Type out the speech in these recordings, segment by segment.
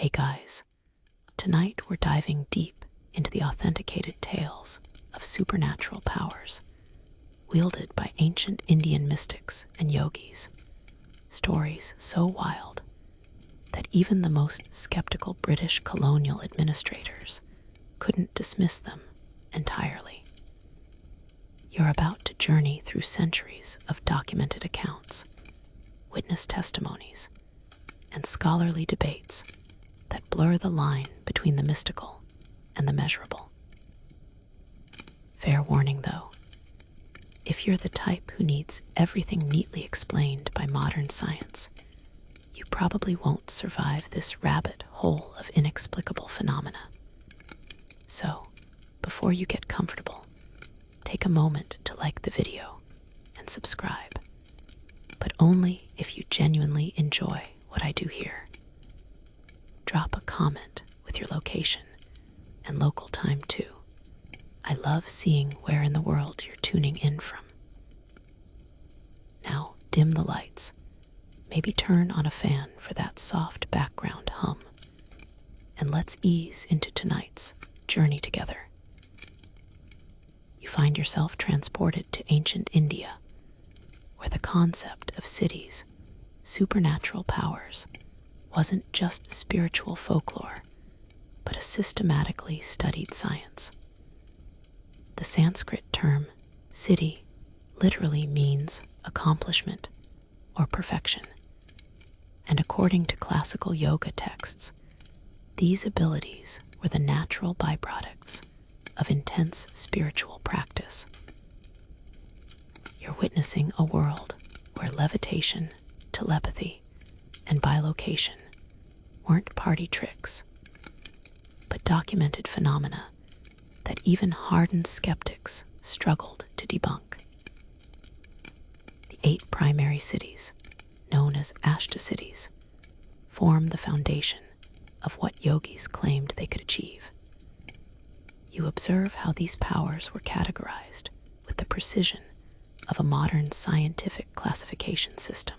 Hey guys, tonight we're diving deep into the authenticated tales of supernatural powers wielded by ancient Indian mystics and yogis. Stories so wild that even the most skeptical British colonial administrators couldn't dismiss them entirely. You're about to journey through centuries of documented accounts, witness testimonies, and scholarly debates that blur the line between the mystical and the measurable. Fair warning though, if you're the type who needs everything neatly explained by modern science, you probably won't survive this rabbit hole of inexplicable phenomena. So, before you get comfortable, take a moment to like the video and subscribe, but only if you genuinely enjoy what I do here. Drop a comment with your location and local time too. I love seeing where in the world you're tuning in from. Now, dim the lights. Maybe turn on a fan for that soft background hum. And let's ease into tonight's journey together. You find yourself transported to ancient India, where the concept of cities, supernatural powers, wasn't just spiritual folklore, but a systematically studied science. The Sanskrit term siddhi literally means accomplishment or perfection, and according to classical yoga texts, these abilities were the natural byproducts of intense spiritual practice. You're witnessing a world where levitation, telepathy, and bilocation weren't party tricks, but documented phenomena that even hardened skeptics struggled to debunk. The 8 primary cities, known as Ashtasiddhis, form the foundation of what yogis claimed they could achieve. You observe how these powers were categorized with the precision of a modern scientific classification system.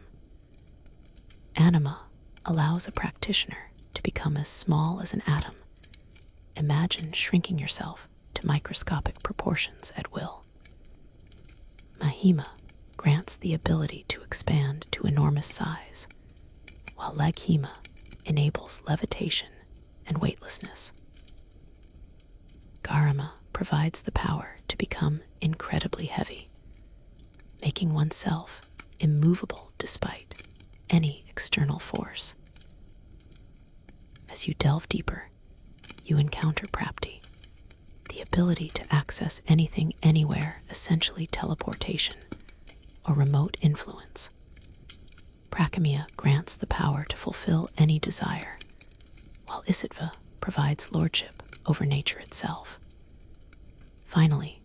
Anima allows a practitioner to become as small as an atom. Imagine shrinking yourself to microscopic proportions at will. Mahima grants the ability to expand to enormous size, while Laghima enables levitation and weightlessness. Garima provides the power to become incredibly heavy, making oneself immovable despite any external force. As you delve deeper, you encounter Prapti, the ability to access anything anywhere, essentially teleportation or remote influence. Prakamya grants the power to fulfill any desire, while Isattva provides lordship over nature itself. Finally,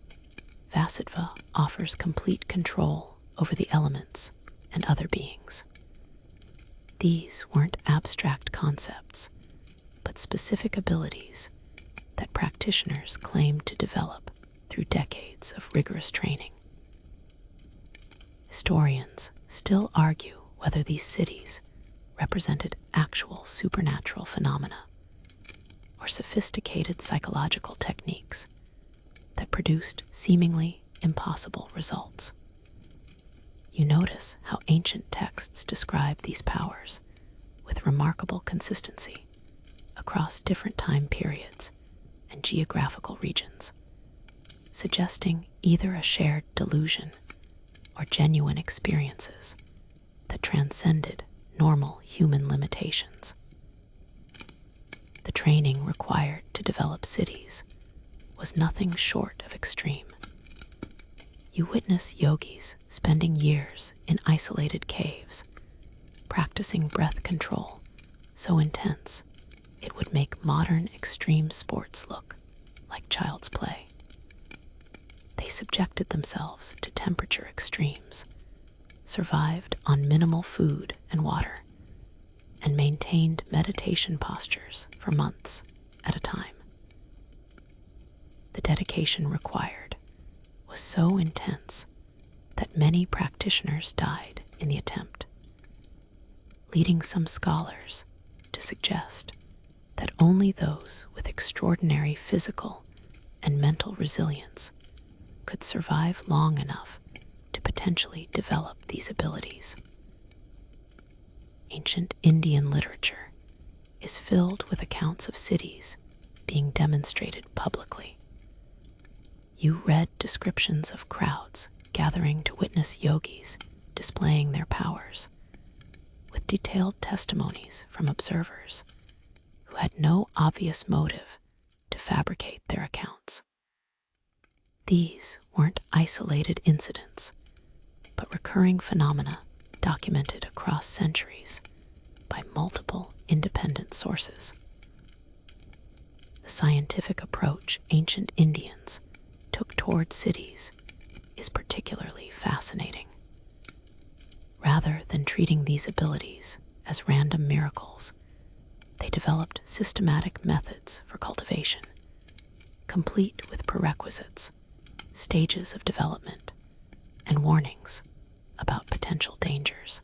Vasattva offers complete control over the elements and other beings. These weren't abstract concepts, but specific abilities that practitioners claimed to develop through decades of rigorous training. Historians still argue whether these cities represented actual supernatural phenomena or sophisticated psychological techniques that produced seemingly impossible results. You notice how ancient texts describe these powers with remarkable consistency across different time periods and geographical regions, suggesting either a shared delusion or genuine experiences that transcended normal human limitations. The training required to develop cities was nothing short of extreme. You witness yogis spending years in isolated caves, practicing breath control so intense it would make modern extreme sports look like child's play. They subjected themselves to temperature extremes, survived on minimal food and water, and maintained meditation postures for months at a time. The dedication required was so intense that many practitioners died in the attempt, leading some scholars to suggest that only those with extraordinary physical and mental resilience could survive long enough to potentially develop these abilities. Ancient Indian literature is filled with accounts of cities being demonstrated publicly. You read descriptions of crowds gathering to witness yogis displaying their powers, with detailed testimonies from observers who had no obvious motive to fabricate their accounts. These weren't isolated incidents, but recurring phenomena documented across centuries by multiple independent sources. The scientific approach ancient Indians took toward cities is particularly fascinating. Rather than treating these abilities as random miracles, they developed systematic methods for cultivation, complete with prerequisites, stages of development, and warnings about potential dangers.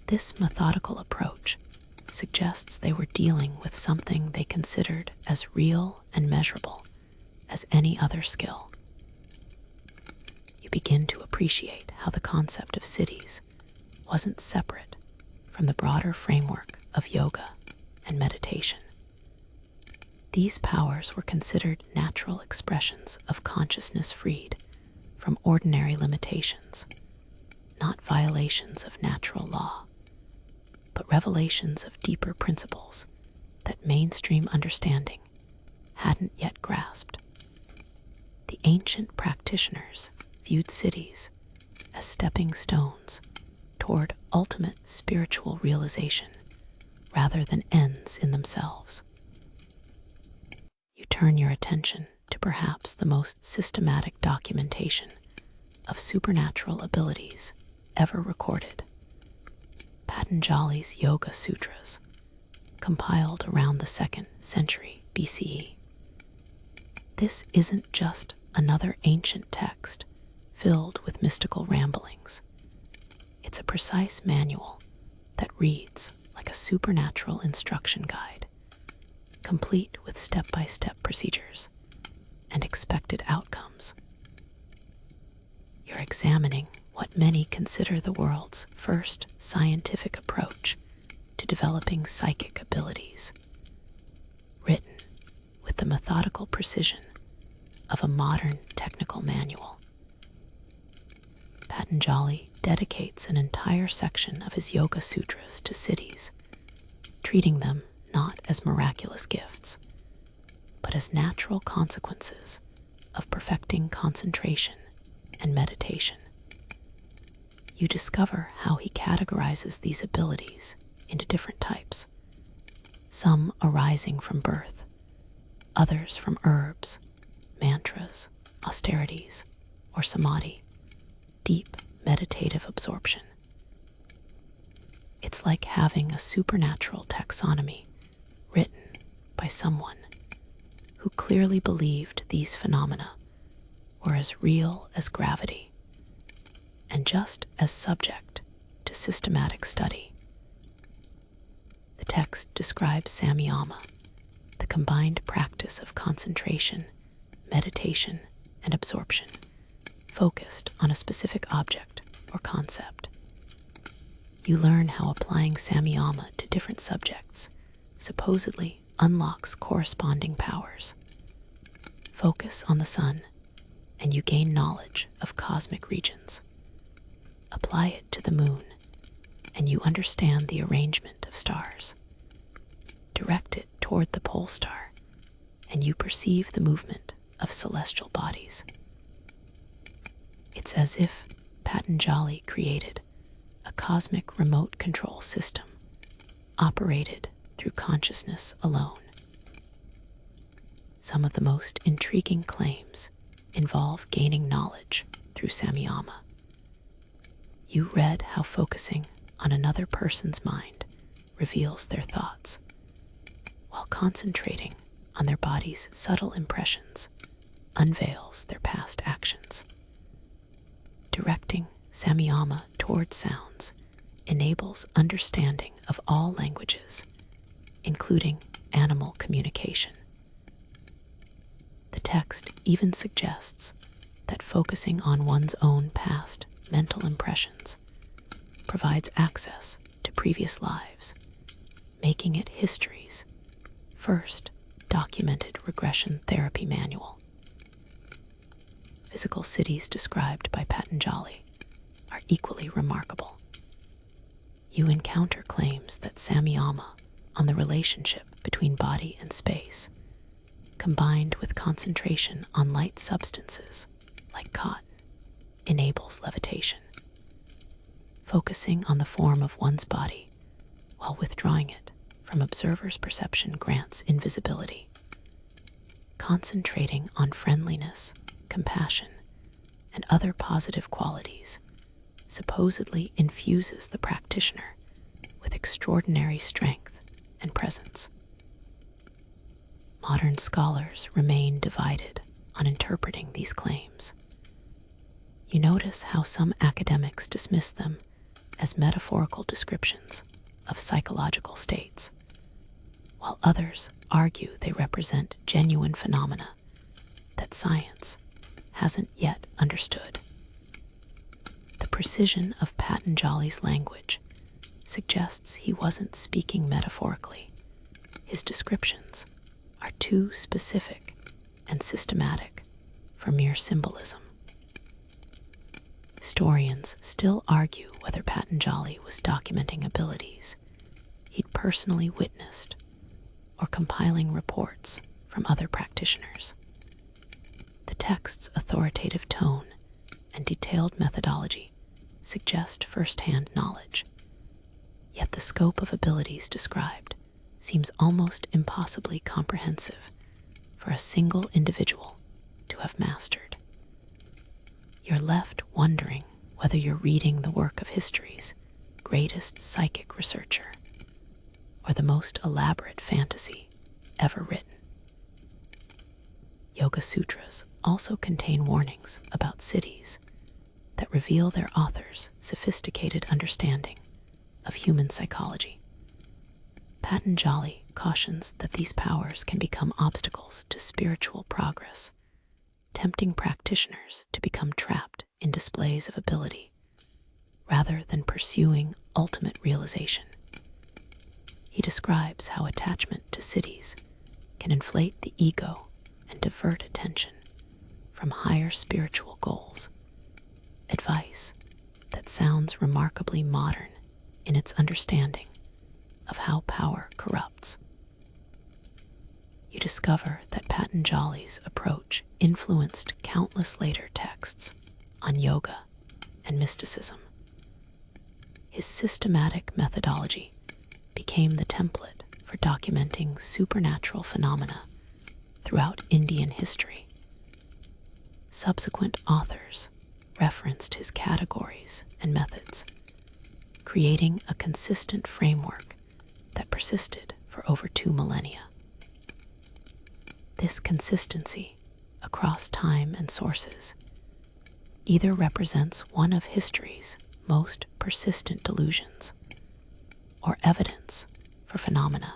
This methodical approach suggests they were dealing with something they considered as real and measurable as any other skill. You begin to appreciate how the concept of cities wasn't separate from the broader framework of yoga and meditation. These powers were considered natural expressions of consciousness freed from ordinary limitations, not violations of natural law, but revelations of deeper principles that mainstream understanding hadn't yet grasped. The ancient practitioners viewed cities as stepping stones toward ultimate spiritual realization rather than ends in themselves. You turn your attention to perhaps the most systematic documentation of supernatural abilities ever recorded, Patanjali's Yoga Sutras, compiled around the 2nd century BCE. This isn't just another ancient text filled with mystical ramblings. It's a precise manual that reads like a supernatural instruction guide, complete with step-by-step procedures and expected outcomes. You're examining what many consider the world's first scientific approach to developing psychic abilities, written with the methodical precision of a modern technical manual. Patanjali dedicates an entire section of his Yoga Sutras to cities, treating them not as miraculous gifts, but as natural consequences of perfecting concentration and meditation. You discover how he categorizes these abilities into different types, some arising from birth, others from herbs, mantras, austerities, or samadhi, deep meditative absorption. It's like having a supernatural taxonomy written by someone who clearly believed these phenomena were as real as gravity and just as subject to systematic study. The text describes samyama, the combined practice of concentration, meditation, and absorption, focused on a specific object or concept. You learn how applying samyama to different subjects supposedly unlocks corresponding powers. Focus on the sun, and you gain knowledge of cosmic regions. Apply it to the moon, and you understand the arrangement of stars. Direct it toward the pole star, and you perceive the movement of celestial bodies. It's as if Patanjali created a cosmic remote control system, operated through consciousness alone. Some of the most intriguing claims involve gaining knowledge through samyama. You read how focusing on another person's mind reveals their thoughts, while concentrating on their body's subtle impressions unveils their past actions. Directing samyama toward sounds enables understanding of all languages, including animal communication. The text even suggests that focusing on one's own past mental impressions provides access to previous lives, making it history's first documented regression therapy manual. Physical cities described by Patanjali are equally remarkable. You encounter claims that samyama on the relationship between body and space, combined with concentration on light substances like cotton, enables levitation. Focusing on the form of one's body while withdrawing it from observer's perception grants invisibility. Concentrating on friendliness, compassion, and other positive qualities supposedly infuses the practitioner with extraordinary strength and presence. Modern scholars remain divided on interpreting these claims. You notice how some academics dismiss them as metaphorical descriptions of psychological states, while others argue they represent genuine phenomena that science hasn't yet understood. The precision of Patanjali's language suggests he wasn't speaking metaphorically. His descriptions are too specific and systematic for mere symbolism. Historians still argue whether Patanjali was documenting abilities he'd personally witnessed or compiling reports from other practitioners. The text's authoritative tone and detailed methodology suggest first-hand knowledge, yet the scope of abilities described seems almost impossibly comprehensive for a single individual to have mastered. You're left wondering whether you're reading the work of history's greatest psychic researcher or the most elaborate fantasy ever written. Yoga Sutras also contain warnings about cities that reveal their authors' sophisticated understanding of human psychology. Patanjali cautions that these powers can become obstacles to spiritual progress, tempting practitioners to become trapped in displays of ability rather than pursuing ultimate realization. He describes how attachment to cities can inflate the ego and divert attention from higher spiritual goals, advice that sounds remarkably modern in its understanding of how power corrupts. You discover that Patanjali's approach influenced countless later texts on yoga and mysticism. His systematic methodology became the template for documenting supernatural phenomena throughout Indian history. Subsequent authors referenced his categories and methods, creating a consistent framework that persisted for over 2 millennia. This consistency across time and sources either represents one of history's most persistent delusions or evidence for phenomena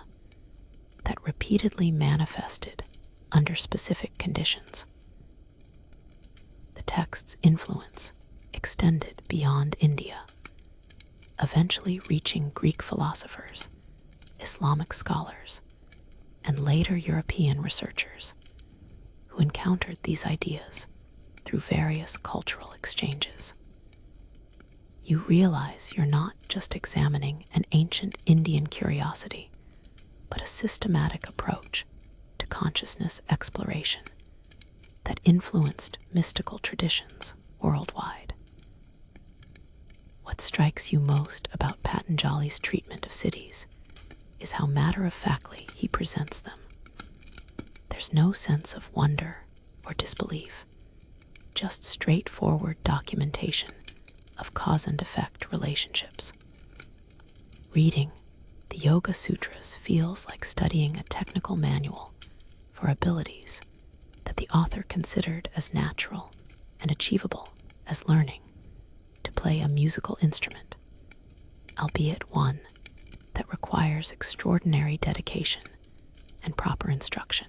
that repeatedly manifested under specific conditions. The text's influence extended beyond India, eventually reaching Greek philosophers, Islamic scholars, and later European researchers who encountered these ideas through various cultural exchanges. You realize you're not just examining an ancient Indian curiosity, but a systematic approach to consciousness exploration that influenced mystical traditions worldwide. What strikes you most about Patanjali's treatment of cities is how matter-of-factly he presents them. There's no sense of wonder or disbelief, just straightforward documentation of cause and effect relationships. Reading the Yoga Sutras feels like studying a technical manual for abilities that the author considered as natural and achievable as learning to play a musical instrument, albeit one that requires extraordinary dedication and proper instruction.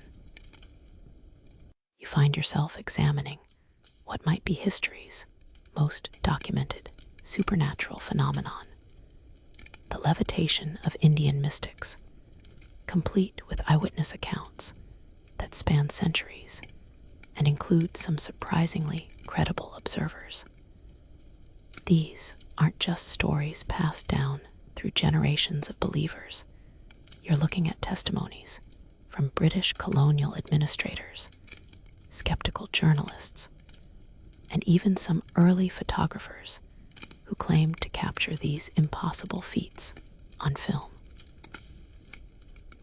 You find yourself examining what might be history's most documented supernatural phenomenon, the levitation of Indian mystics, complete with eyewitness accounts that span centuries and include some surprisingly credible observers. These aren't just stories passed down through generations of believers. You're looking at testimonies from British colonial administrators, skeptical journalists, and even some early photographers who claimed to capture these impossible feats on film.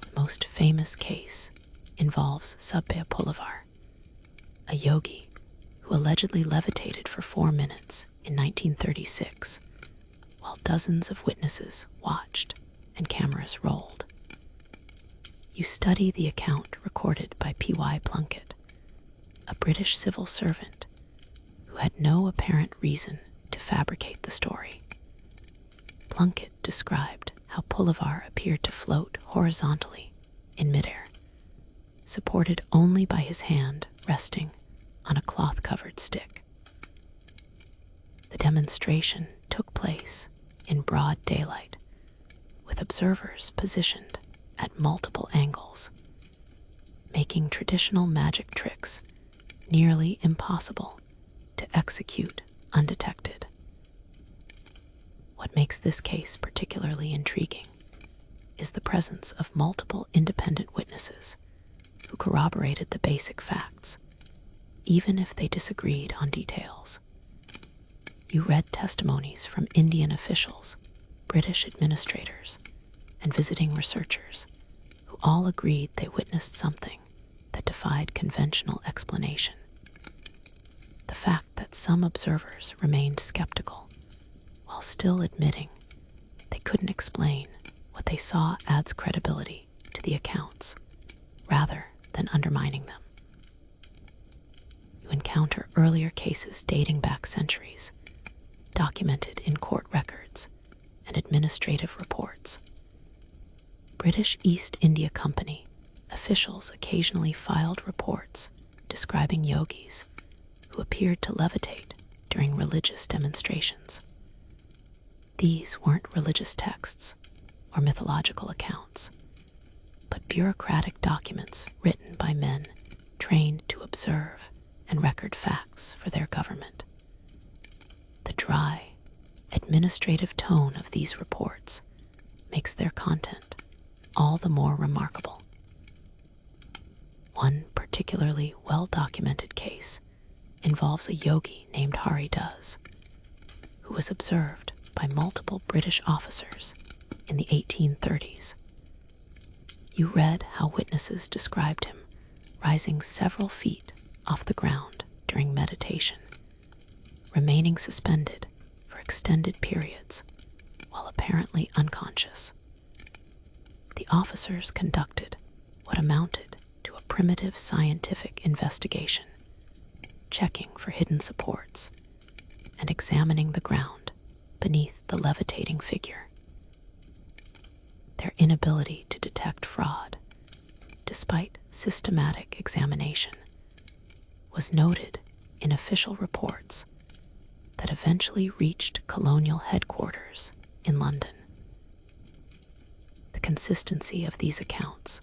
The most famous case involves Subbe Pulavar, a yogi who allegedly levitated for 4 minutes in 1936 while dozens of witnesses watched and cameras rolled. You study the account recorded by P.Y. Plunkett, a British civil servant who had no apparent reason to fabricate the story. Plunkett described how Pulavar appeared to float horizontally in midair, supported only by his hand resting on a cloth-covered stick. The demonstration took place in broad daylight, with observers positioned at multiple angles, making traditional magic tricks nearly impossible to execute undetected. What makes this case particularly intriguing is the presence of multiple independent witnesses who corroborated the basic facts, even if they disagreed on details. You read testimonies from Indian officials, British administrators, and visiting researchers who all agreed they witnessed something that defied conventional explanation. The fact that some observers remained skeptical while still admitting they couldn't explain what they saw adds credibility to the accounts rather than undermining them. You encounter earlier cases dating back centuries, documented in court records and administrative reports. British East India Company officials occasionally filed reports describing yogis who appeared to levitate during religious demonstrations. These weren't religious texts or mythological accounts, but bureaucratic documents written by men trained to observe and record facts for their government. The dry, administrative tone of these reports makes their content all the more remarkable. One particularly well-documented case involves a yogi named Hari Das, who was observed by multiple British officers in the 1830s. You read how witnesses described him rising several feet off the ground during meditation, remaining suspended for extended periods while apparently unconscious. The officers conducted what amounted to a primitive scientific investigation, checking for hidden supports and examining the ground beneath the levitating figure. Their inability to detect fraud, despite systematic examination, was noted in official reports that eventually reached colonial headquarters in London. The consistency of these accounts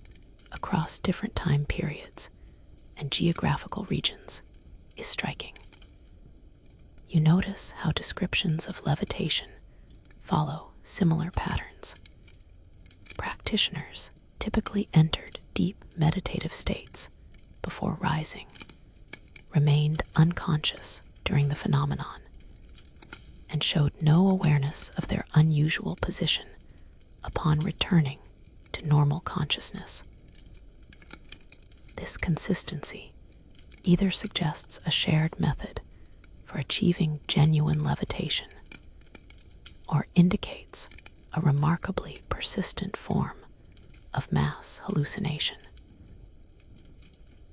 across different time periods and geographical regions is striking. You notice how descriptions of levitation follow similar patterns. Practitioners typically entered deep meditative states before rising, remained unconscious during the phenomenon, and showed no awareness of their unusual position upon returning to normal consciousness. This consistency either suggests a shared method for achieving genuine levitation or indicates a remarkably persistent form of mass hallucination.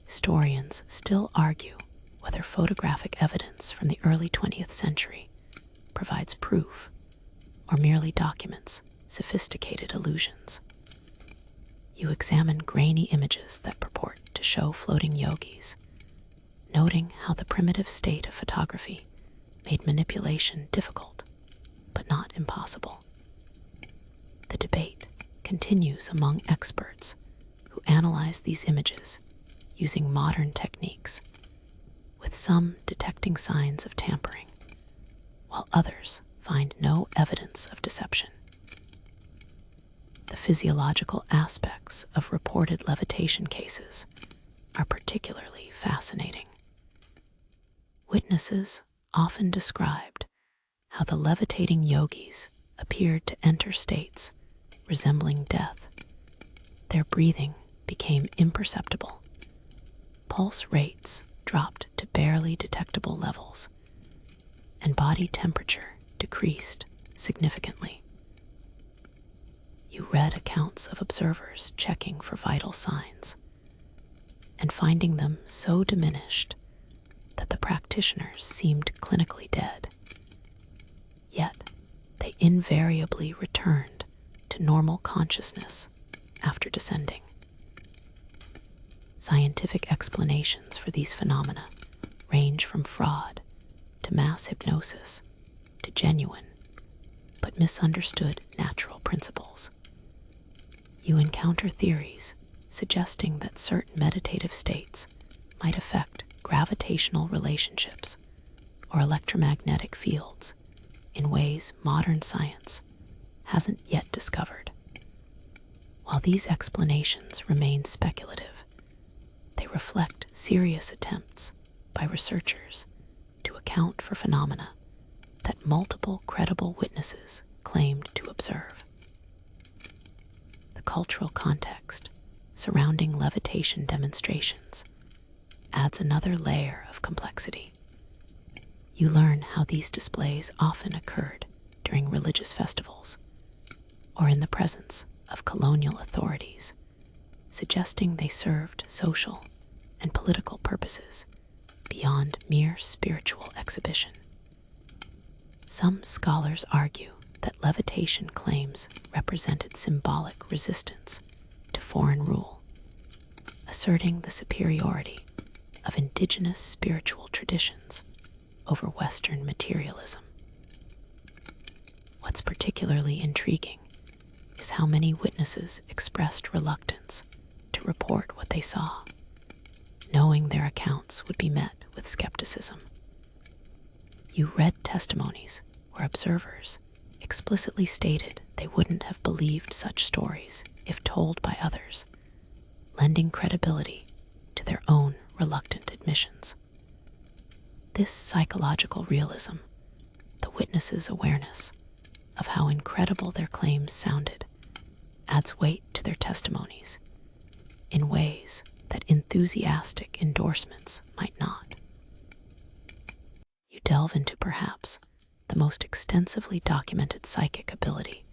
Historians still argue whether photographic evidence from the early 20th century provides proof or merely documents sophisticated illusions. You examine grainy images that purport to show floating yogis, noting how the primitive state of photography made manipulation difficult, but not impossible. The debate continues among experts who analyze these images using modern techniques, with some detecting signs of tampering, while others find no evidence of deception. The physiological aspects of reported levitation cases are particularly fascinating. Witnesses often described how the levitating yogis appeared to enter states resembling death. Their breathing became imperceptible. Pulse rates dropped to barely detectable levels, and body temperature decreased significantly. You read accounts of observers checking for vital signs and finding them so diminished that the practitioners seemed clinically dead. Yet, they invariably returned to normal consciousness after descending. Scientific explanations for these phenomena range from fraud to mass hypnosis to genuine but misunderstood natural principles. You encounter theories suggesting that certain meditative states might affect gravitational relationships or electromagnetic fields in ways modern science hasn't yet discovered. While these explanations remain speculative, they reflect serious attempts by researchers to account for phenomena that multiple credible witnesses claimed to observe. The cultural context surrounding levitation demonstrations adds another layer of complexity. You learn how these displays often occurred during religious festivals or in the presence of colonial authorities, suggesting they served social and political purposes beyond mere spiritual exhibition. Some scholars argue that levitation claims represented symbolic resistance to foreign rule, asserting the superiority of indigenous spiritual traditions over Western materialism. What's particularly intriguing is how many witnesses expressed reluctance to report what they saw, knowing their accounts would be met with skepticism. You read testimonies where observers explicitly stated they wouldn't have believed such stories if told by others, lending credibility to their own reluctant admissions. This psychological realism, the witnesses' awareness of how incredible their claims sounded, adds weight to their testimonies in ways that enthusiastic endorsements might not. You delve into perhaps the most extensively documented psychic ability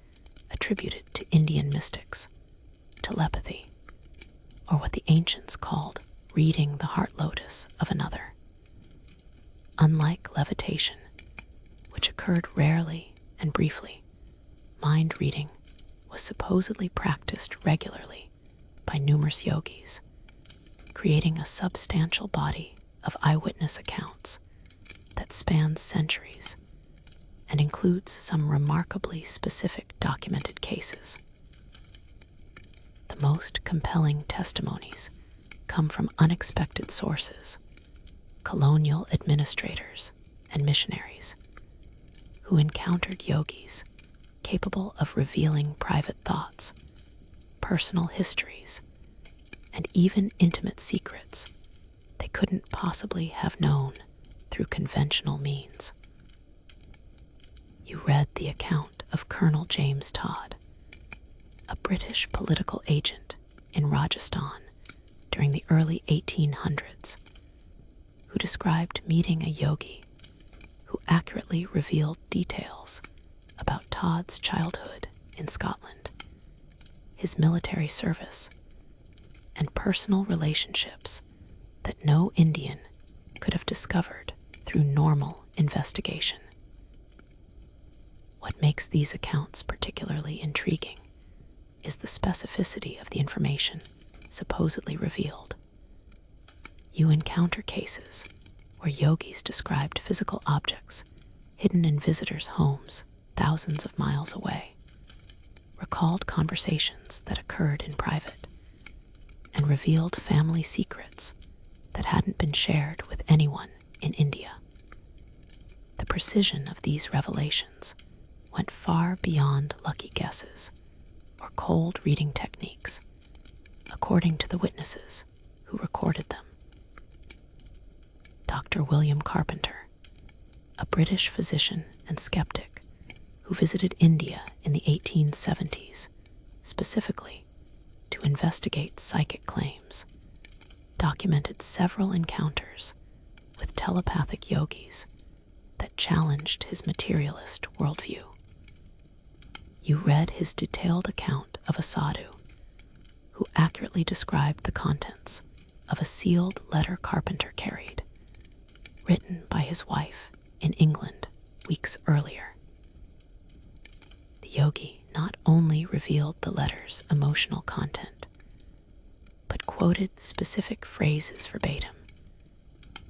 attributed to Indian mystics, telepathy, or what the ancients called reading the heart lotus of another. Unlike levitation, which occurred rarely and briefly, mind reading was supposedly practiced regularly by numerous yogis, creating a substantial body of eyewitness accounts that spans centuries and includes some remarkably specific documented cases. The most compelling testimonies come from unexpected sources, colonial administrators and missionaries who encountered yogis capable of revealing private thoughts, personal histories, and even intimate secrets they couldn't possibly have known through conventional means. You read the account of Colonel James Todd, a British political agent in Rajasthan during the early 1800s, who described meeting a yogi who accurately revealed details about Todd's childhood in Scotland, his military service, and personal relationships that no Indian could have discovered through normal investigation. What makes these accounts particularly intriguing is the specificity of the information supposedly revealed. You encounter cases where yogis described physical objects hidden in visitors' homes thousands of miles away, recalled conversations that occurred in private, and revealed family secrets that hadn't been shared with anyone in India. The precision of these revelations went far beyond lucky guesses or cold reading techniques, according to the witnesses who recorded them. Dr. William Carpenter, a British physician and skeptic who visited India in the 1870s, specifically to investigate psychic claims, documented several encounters with telepathic yogis that challenged his materialist worldview. You read his detailed account of a sadhu who accurately described the contents of a sealed letter Carpenter carried, written by his wife in England weeks earlier. The yogi not only revealed the letter's emotional content, but quoted specific phrases verbatim,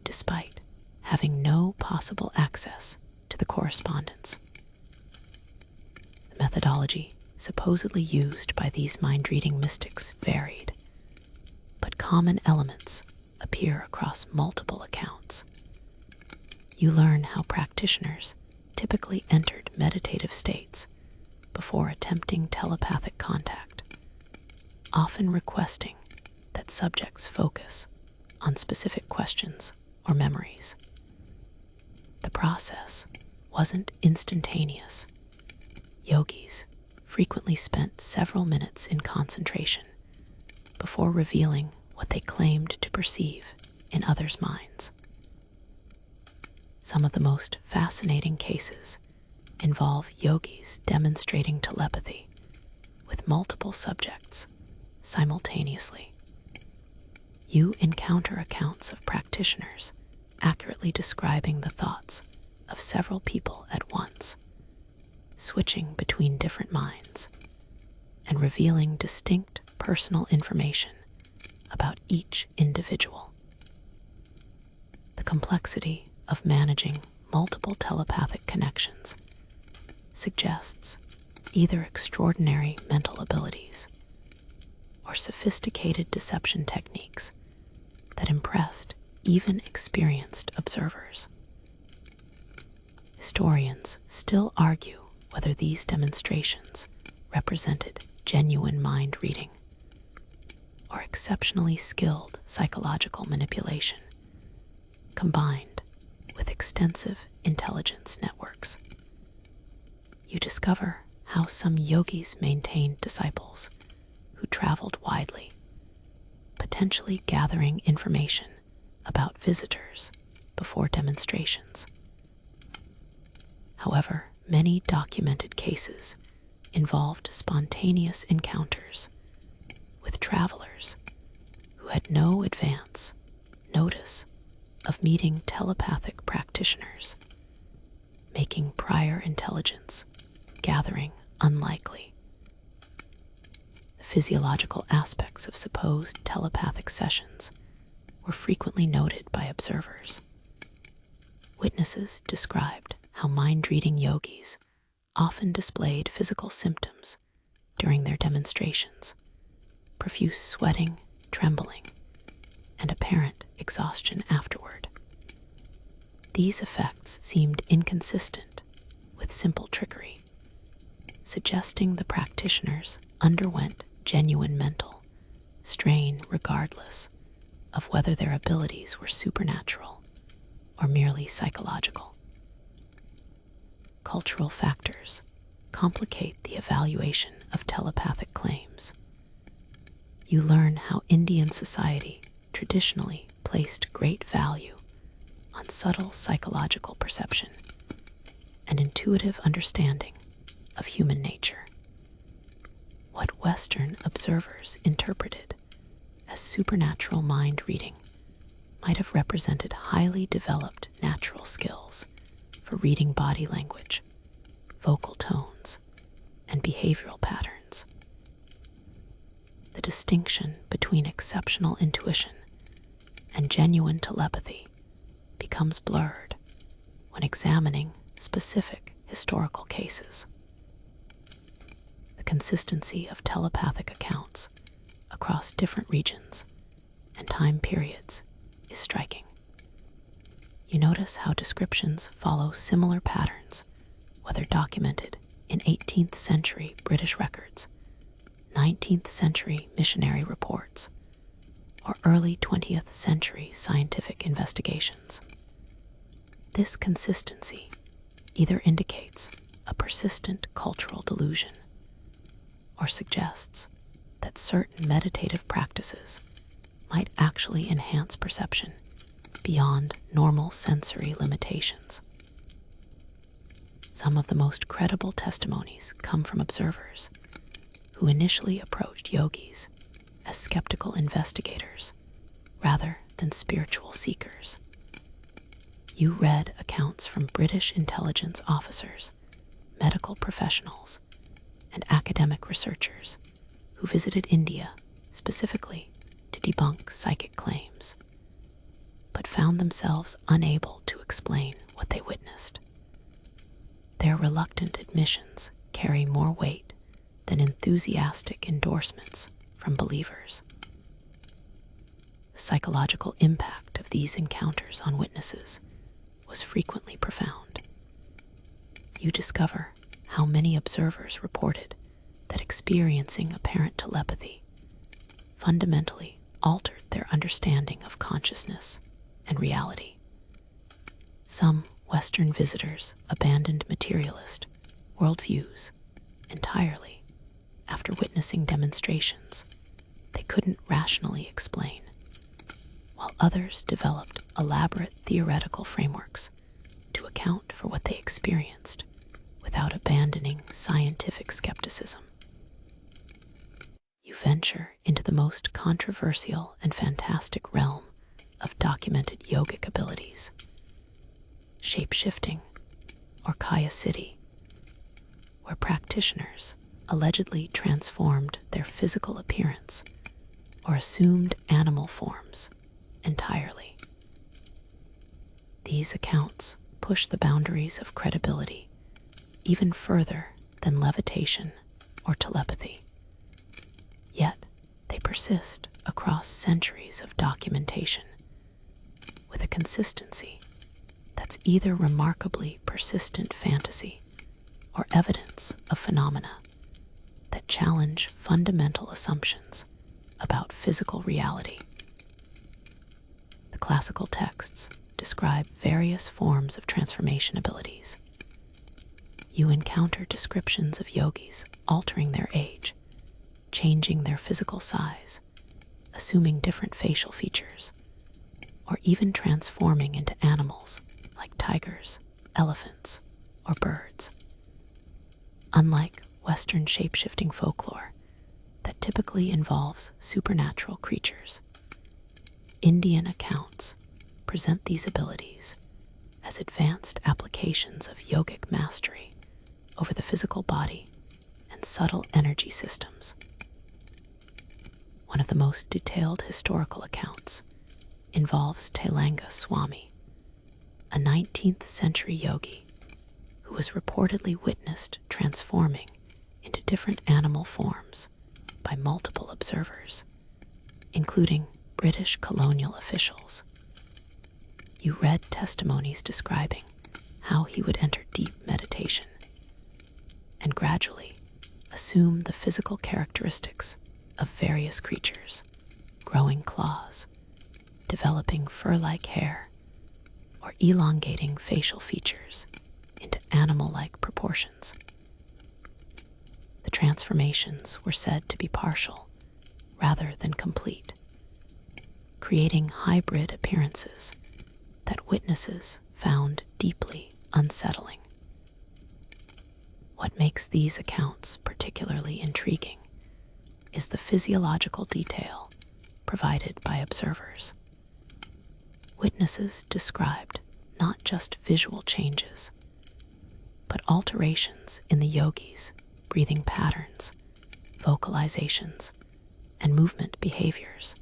despite having no possible access to the correspondence. The methodology supposedly used by these mind-reading mystics varied, but common elements appear across multiple accounts. You learn how practitioners typically entered meditative states before attempting telepathic contact, often requesting that subjects focus on specific questions or memories. The process wasn't instantaneous. Yogis frequently spent several minutes in concentration before revealing what they claimed to perceive in others' minds. Some of the most fascinating cases involve yogis demonstrating telepathy with multiple subjects simultaneously. You encounter accounts of practitioners accurately describing the thoughts of several people at once, switching between different minds, and revealing distinct personal information about each individual. The complexity of managing multiple telepathic connections suggests either extraordinary mental abilities or sophisticated deception techniques that impressed even experienced observers. Historians still argue whether these demonstrations represented genuine mind reading or exceptionally skilled psychological manipulation combined with extensive intelligence networks. You discover how some yogis maintained disciples who traveled widely, potentially gathering information about visitors before demonstrations. However, many documented cases involved spontaneous encounters with travelers who had no advance notice of meeting telepathic practitioners, making prior intelligence gathering unlikely. The physiological aspects of supposed telepathic sessions were frequently noted by observers. Witnesses described how mind-reading yogis often displayed physical symptoms during their demonstrations: profuse sweating, trembling, and apparent exhaustion afterward. These effects seemed inconsistent with simple trickery, suggesting the practitioners underwent genuine mental strain regardless of whether their abilities were supernatural or merely psychological. Cultural factors complicate the evaluation of telepathic claims. You learn how Indian society traditionally placed great value on subtle psychological perception and intuitive understanding of human nature. What Western observers interpreted as supernatural mind reading might have represented highly developed natural skills for reading body language, vocal tones, and behavioral patterns. the distinction between exceptional intuition and genuine telepathy becomes blurred when examining specific historical cases. The consistency of telepathic accounts across different regions and time periods is striking. You notice how descriptions follow similar patterns, whether documented in 18th century British records, 19th century missionary reports, or early 20th century scientific investigations. This consistency either indicates a persistent cultural delusion or suggests that certain meditative practices might actually enhance perception beyond normal sensory limitations. Some of the most credible testimonies come from observers who initially approached yogis as skeptical investigators rather than spiritual seekers. You read accounts from British intelligence officers, medical professionals, and academic researchers who visited India specifically to debunk psychic claims, but found themselves unable to explain what they witnessed. Their reluctant admissions carry more weight than enthusiastic endorsements from believers. The psychological impact of these encounters on witnesses was frequently profound. You discover how many observers reported that experiencing apparent telepathy fundamentally altered their understanding of consciousness and reality. Some Western visitors abandoned materialist worldviews entirely after witnessing demonstrations they couldn't rationally explain, while others developed elaborate theoretical frameworks to account for what they experienced without abandoning scientific skepticism. You venture into the most controversial and fantastic realm of documented yogic abilities, shape-shifting, or kaya city, where practitioners allegedly transformed their physical appearance or assumed animal forms entirely. These accounts push the boundaries of credibility even further than levitation or telepathy. Yet they persist across centuries of documentation with a consistency that's either remarkably persistent fantasy or evidence of phenomena that challenge fundamental assumptions about physical reality. The classical texts describe various forms of transformation abilities. You encounter descriptions of yogis altering their age, changing their physical size, assuming different facial features, or even transforming into animals like tigers, elephants, or birds. Unlike Western shape-shifting folklore that typically involves supernatural creatures, Indian accounts present these abilities as advanced applications of yogic mastery over the physical body and subtle energy systems. One of the most detailed historical accounts involves Tailanga Swami, a 19th century yogi who was reportedly witnessed transforming into different animal forms by multiple observers, including British colonial officials. You read testimonies describing how he would enter deep meditation and gradually assume the physical characteristics of various creatures, growing claws, developing fur-like hair, or elongating facial features into animal-like proportions. The transformations were said to be partial rather than complete, creating hybrid appearances that witnesses found deeply unsettling. What makes these accounts particularly intriguing is the physiological detail provided by observers. Witnesses described not just visual changes, but alterations in the yogis' breathing patterns, vocalizations, and movement behaviors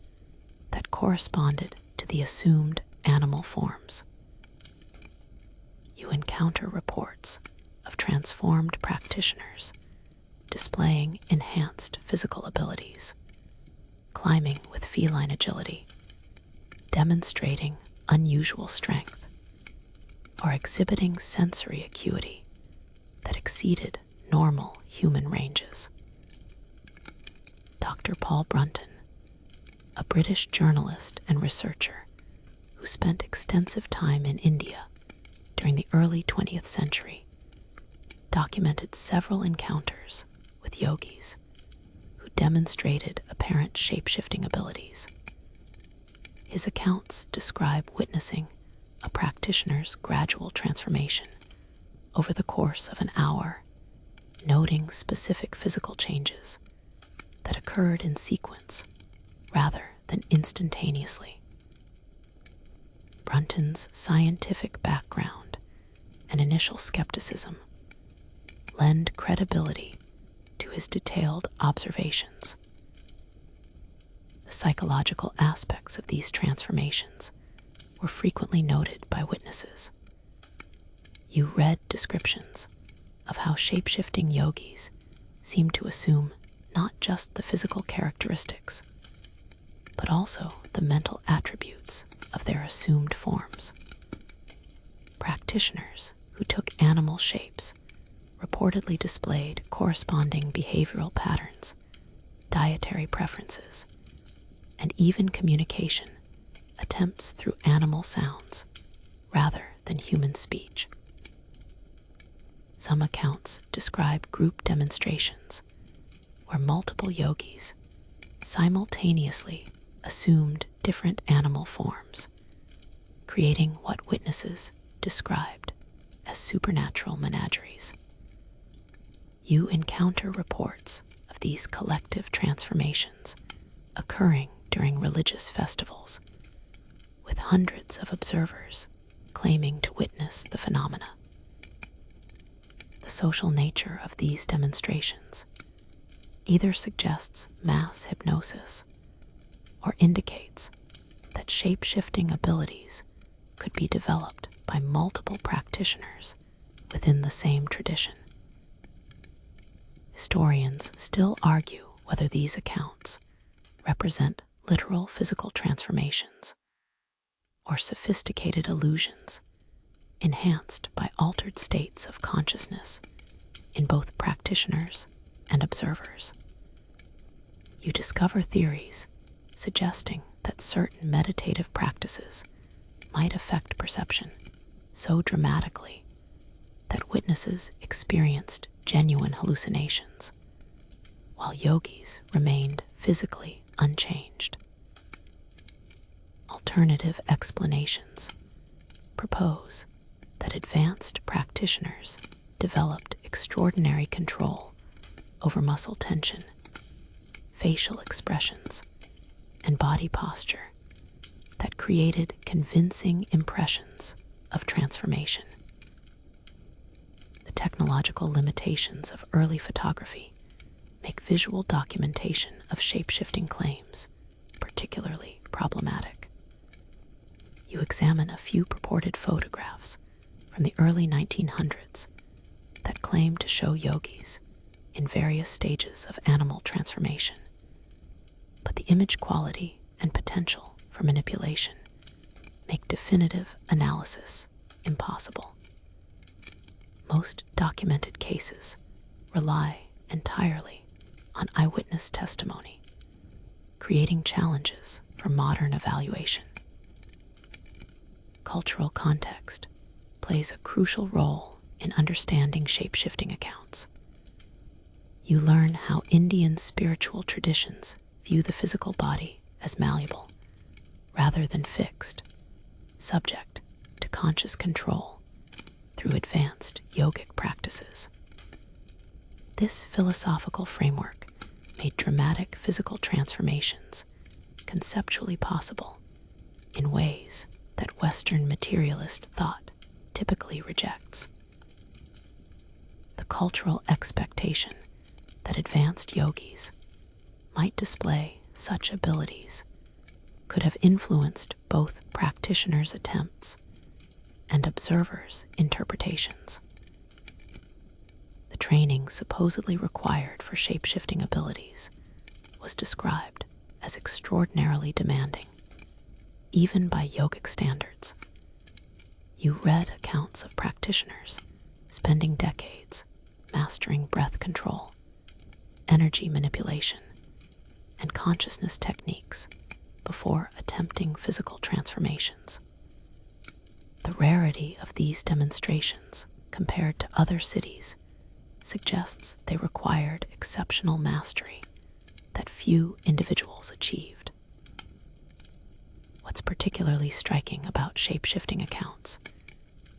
that corresponded to the assumed animal forms. You encounter reports of transformed practitioners displaying enhanced physical abilities, climbing with feline agility, demonstrating unusual strength, or exhibiting sensory acuity that exceeded normal human ranges. Dr. Paul Brunton, a British journalist and researcher who spent extensive time in India during the early 20th century, documented several encounters with yogis who demonstrated apparent shape-shifting abilities. His accounts describe witnessing a practitioner's gradual transformation over the course of an hour, noting specific physical changes that occurred in sequence rather than instantaneously. Brunton's scientific background and initial skepticism lend credibility to his detailed observations. The psychological aspects of these transformations were frequently noted by witnesses. You read descriptions of how shape-shifting yogis seem to assume not just the physical characteristics, but also the mental attributes of their assumed forms. Practitioners who took animal shapes reportedly displayed corresponding behavioral patterns, dietary preferences, and even communication attempts through animal sounds rather than human speech. Some accounts describe group demonstrations where multiple yogis simultaneously assumed different animal forms, creating what witnesses described as supernatural menageries. You encounter reports of these collective transformations occurring during religious festivals, with hundreds of observers claiming to witness the phenomena. The social nature of these demonstrations either suggests mass hypnosis or indicates that shape-shifting abilities could be developed by multiple practitioners within the same tradition. Historians still argue whether these accounts represent literal physical transformations or sophisticated illusions enhanced by altered states of consciousness in both practitioners and observers. You discover theories suggesting that certain meditative practices might affect perception so dramatically that witnesses experienced genuine hallucinations, while yogis remained physically unchanged. Alternative explanations propose that advanced practitioners developed extraordinary control over muscle tension, facial expressions, and body posture that created convincing impressions of transformation. The technological limitations of early photography make visual documentation of shape-shifting claims particularly problematic. You examine a few purported photographs from the early 1900s that claim to show yogis in various stages of animal transformation, but the image quality and potential for manipulation make definitive analysis impossible. Most documented cases rely entirely on eyewitness testimony, creating challenges for modern evaluation. Cultural context plays a crucial role in understanding shape-shifting accounts. You learn how Indian spiritual traditions view the physical body as malleable rather than fixed, subject to conscious control through advanced yogic practices. This philosophical framework made dramatic physical transformations conceptually possible in ways that Western materialist thought typically rejects. The cultural expectation that advanced yogis might display such abilities could have influenced both practitioners' attempts and observers' interpretations. The training supposedly required for shape-shifting abilities was described as extraordinarily demanding, even by yogic standards. You read accounts of practitioners spending decades mastering breath control, energy manipulation, and consciousness techniques before attempting physical transformations. The rarity of these demonstrations compared to other cities suggests they required exceptional mastery that few individuals achieved. What's particularly striking about shape-shifting accounts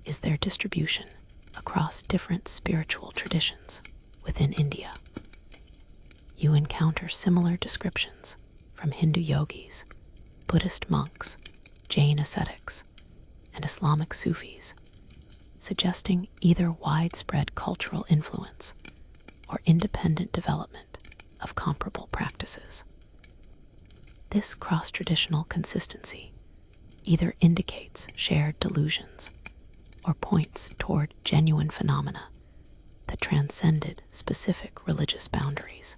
is their distribution across different spiritual traditions within India. You encounter similar descriptions from Hindu yogis, Buddhist monks, Jain ascetics, and Islamic Sufis, suggesting either widespread cultural influence or independent development of comparable practices. This cross-traditional consistency either indicates shared delusions or points toward genuine phenomena that transcended specific religious boundaries.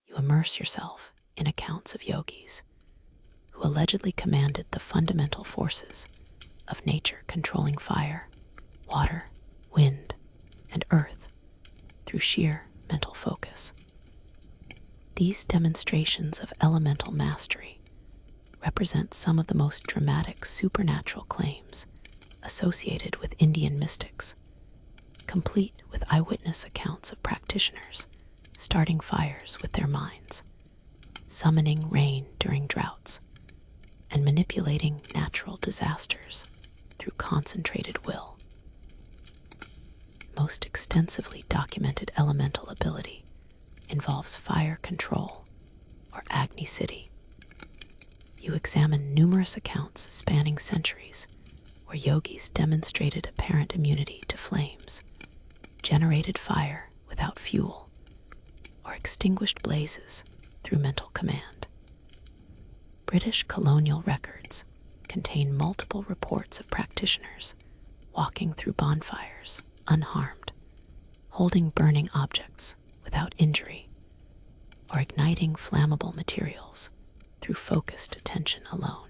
You immerse yourself in accounts of yogis who allegedly commanded the fundamental forces of nature controlling fire, water, wind, and earth through sheer mental focus. These demonstrations of elemental mastery represent some of the most dramatic supernatural claims associated with Indian mystics, complete with eyewitness accounts of practitioners starting fires with their minds, summoning rain during droughts, and manipulating natural disasters through concentrated will. Most extensively documented elemental ability involves fire control, or Agni Siddhi. You examine numerous accounts spanning centuries where yogis demonstrated apparent immunity to flames, generated fire without fuel, or extinguished blazes through mental command. British colonial records contain multiple reports of practitioners walking through bonfires unharmed, holding burning objects without injury, or igniting flammable materials through focused attention alone.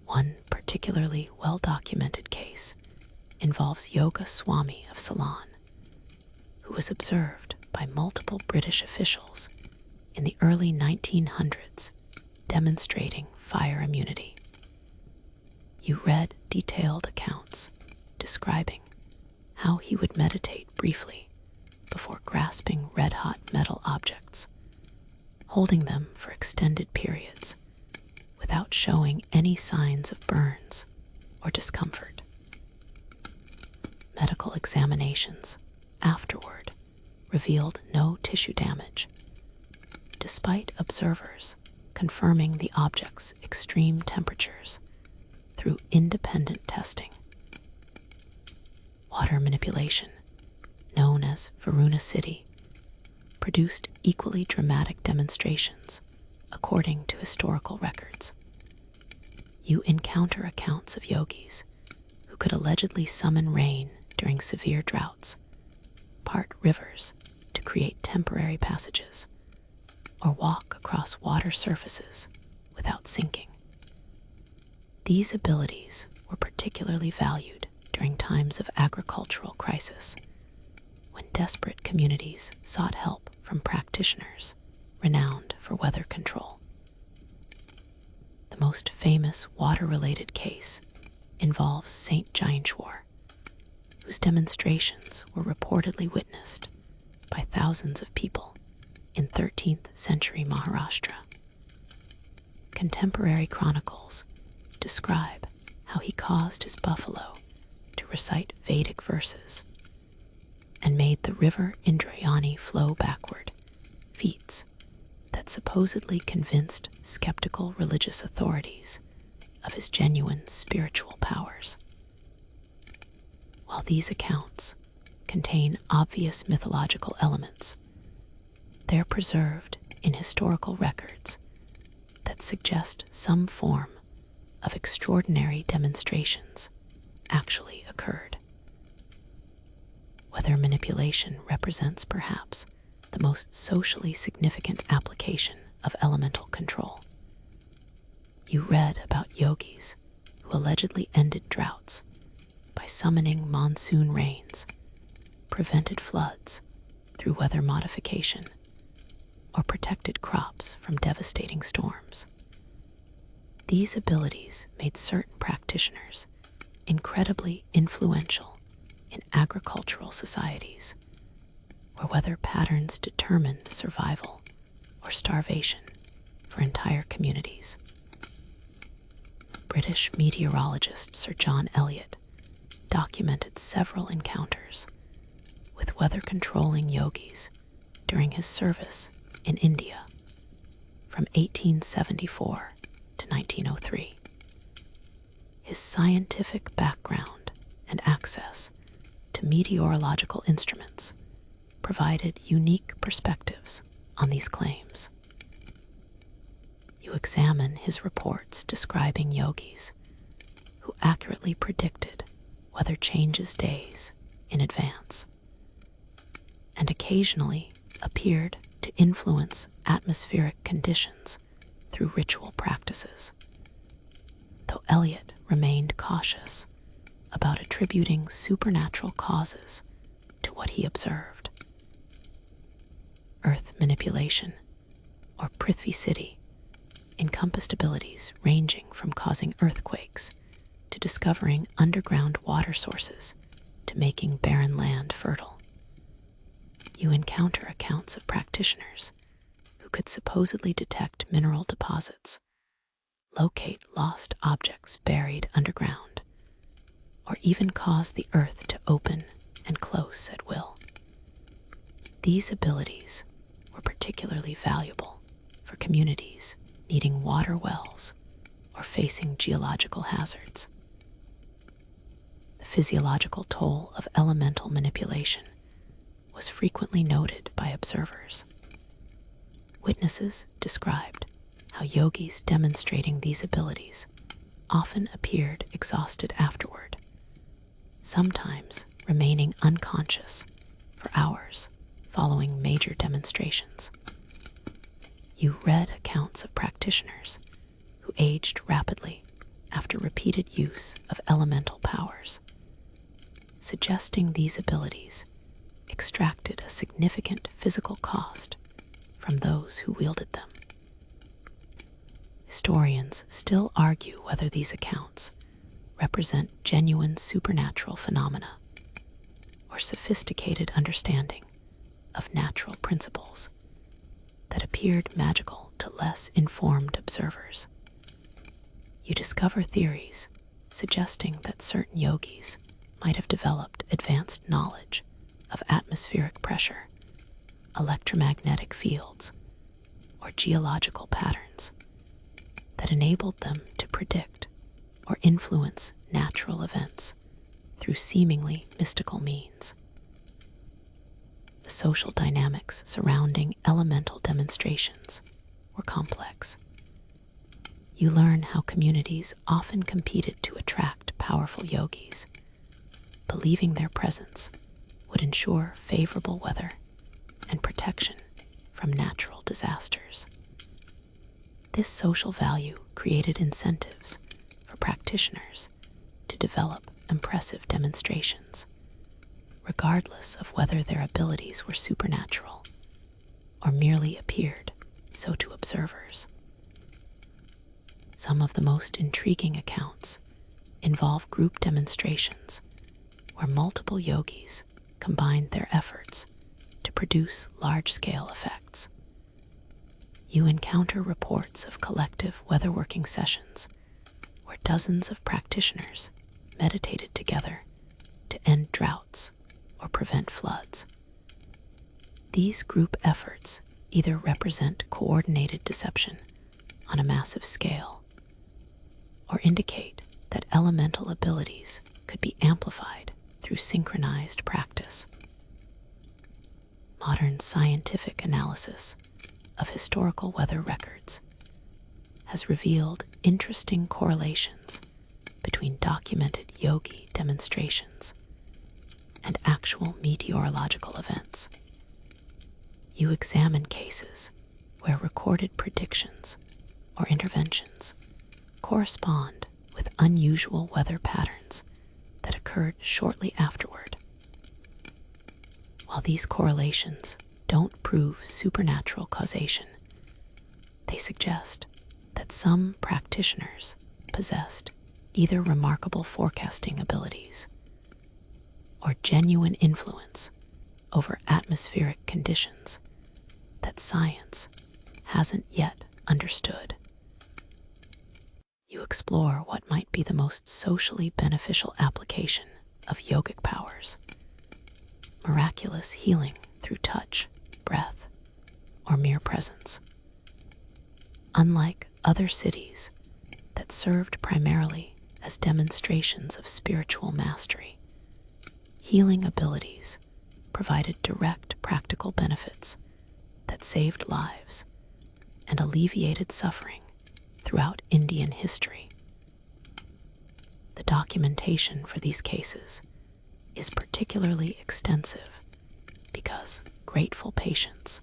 One particularly well-documented case involves Yoga Swami of Ceylon, who was observed by multiple British officials in the early 1900s demonstrating fire immunity. You read detailed accounts describing how he would meditate briefly before grasping red-hot metal objects, holding them for extended periods without showing any signs of burns or discomfort. Medical examinations afterward revealed no tissue damage, despite observers confirming the object's extreme temperatures through independent testing. Water manipulation, known as Varuna Siddhi, produced equally dramatic demonstrations according to historical records. You encounter accounts of yogis who could allegedly summon rain during severe droughts, part rivers to create temporary passages, or walk across water surfaces without sinking. These abilities were particularly valued during times of agricultural crisis, when desperate communities sought help from practitioners renowned for weather control. The most famous water-related case involves Saint Jainshwar, whose demonstrations were reportedly witnessed by thousands of people in 13th century Maharashtra. Contemporary chronicles describe how he caused his buffalo to recite Vedic verses and made the river Indrayani flow backward, feats that supposedly convinced skeptical religious authorities of his genuine spiritual powers. While these accounts contain obvious mythological elements, They're preserved in historical records that suggest some form of extraordinary demonstrations actually occurred. Whether manipulation represents perhaps the most socially significant application of elemental control. You read about yogis who allegedly ended droughts by summoning monsoon rains, prevented floods through weather modification, or protected crops from devastating storms. These abilities made certain practitioners incredibly influential in agricultural societies, where weather patterns determined survival or starvation for entire communities. British meteorologist Sir John Elliot documented several encounters with weather-controlling yogis during his service in India from 1874 to 1903. His scientific background and access to meteorological instruments provided unique perspectives on these claims. You examine his reports describing yogis who accurately predicted weather changes days in advance, and occasionally appeared to influence atmospheric conditions through ritual practices, though Eliot remained cautious about attributing supernatural causes to what he observed. Earth manipulation, or Prithvi Siddhi, encompassed abilities ranging from causing earthquakes to discovering underground water sources to making barren land fertile. You encounter accounts of practitioners who could supposedly detect mineral deposits, locate lost objects buried underground, or even cause the earth to open and close at will. These abilities were particularly valuable for communities needing water wells or facing geological hazards. The physiological toll of elemental manipulation was frequently noted by observers. Witnesses described how yogis demonstrating these abilities often appeared exhausted afterward, sometimes remaining unconscious for hours following major demonstrations. You read accounts of practitioners who aged rapidly after repeated use of elemental powers, suggesting these abilities extracted a significant physical cost from those who wielded them. Historians still argue whether these accounts represent genuine supernatural phenomena or sophisticated understanding of natural principles that appeared magical to less informed observers. You discover theories suggesting that certain yogis might have developed advanced knowledge of atmospheric pressure, electromagnetic fields, or geological patterns that enabled them to predict or influence natural events through seemingly mystical means. The social dynamics surrounding elemental demonstrations were complex. You learn how communities often competed to attract powerful yogis, believing their presence would ensure favorable weather and protection from natural disasters. This social value created incentives for practitioners to develop impressive demonstrations, regardless of whether their abilities were supernatural or merely appeared so to observers. Some of the most intriguing accounts involve group demonstrations where multiple yogis combined their efforts to produce large-scale effects. You encounter reports of collective weatherworking sessions where dozens of practitioners meditated together to end droughts or prevent floods. These group efforts either represent coordinated deception on a massive scale or indicate that elemental abilities could be amplified through synchronized practice. Modern scientific analysis of historical weather records has revealed interesting correlations between documented yogi demonstrations and actual meteorological events. You examine cases where recorded predictions or interventions correspond with unusual weather patterns that occurred shortly afterward. While these correlations don't prove supernatural causation, they suggest that some practitioners possessed either remarkable forecasting abilities or genuine influence over atmospheric conditions that science hasn't yet understood. You explore what might be the most socially beneficial application of yogic powers: miraculous healing through touch, breath, or mere presence. Unlike other cities that served primarily as demonstrations of spiritual mastery, healing abilities provided direct practical benefits that saved lives and alleviated suffering throughout Indian history. The documentation for these cases is particularly extensive because grateful patients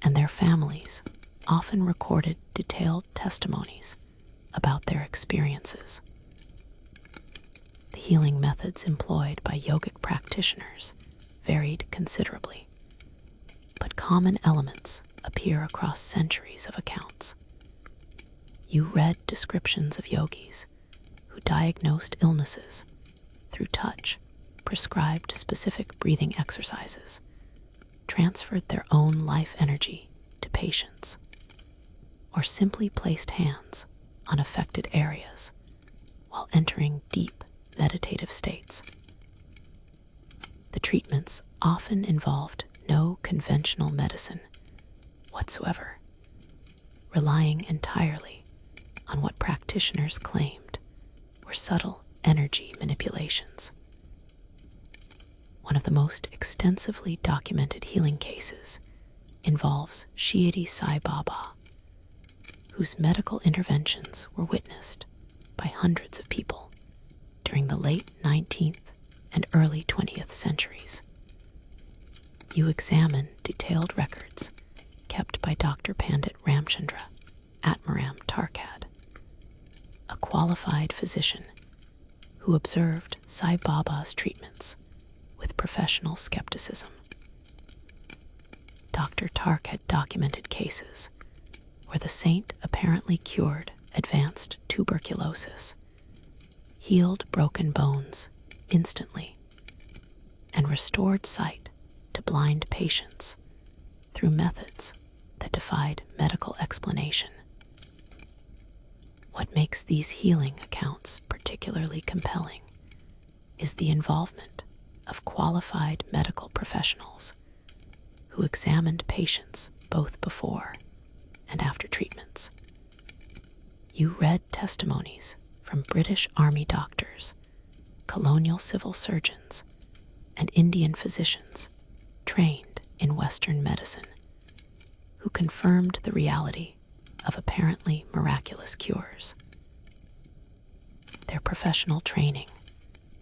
and their families often recorded detailed testimonies about their experiences. The healing methods employed by yogic practitioners varied considerably, but common elements appear across centuries of accounts. You read descriptions of yogis who diagnosed illnesses through touch, prescribed specific breathing exercises, transferred their own life energy to patients, or simply placed hands on affected areas while entering deep meditative states. The treatments often involved no conventional medicine whatsoever, relying entirely on what practitioners claimed were subtle energy manipulations. One of the most extensively documented healing cases involves Shirdi Sai Baba, whose medical interventions were witnessed by hundreds of people during the late 19th and early 20th centuries. You examine detailed records kept by Dr. Pandit Ramchandra Atmaram Tarkad, a qualified physician who observed Sai Baba's treatments with professional skepticism. Dr. Tark had documented cases where the saint apparently cured advanced tuberculosis, healed broken bones instantly, and restored sight to blind patients through methods that defied medical explanation. What makes these healing accounts particularly compelling is the involvement of qualified medical professionals who examined patients both before and after treatments. You read testimonies from British Army doctors, colonial civil surgeons, and Indian physicians trained in Western medicine, who confirmed the reality of apparently miraculous cures. Their professional training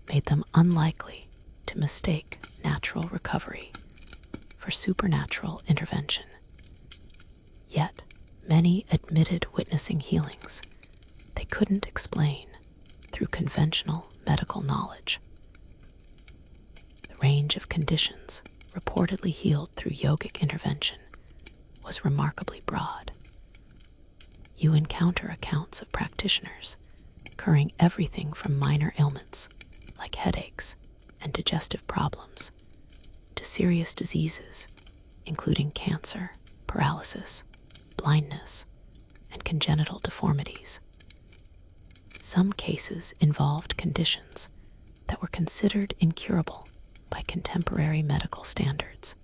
made them unlikely to mistake natural recovery for supernatural intervention. Yet, many admitted witnessing healings they couldn't explain through conventional medical knowledge. The range of conditions reportedly healed through yogic intervention was remarkably broad. You encounter accounts of practitioners curing everything from minor ailments like headaches and digestive problems to serious diseases including cancer, paralysis, blindness, and congenital deformities. Some cases involved conditions that were considered incurable by contemporary medical standards,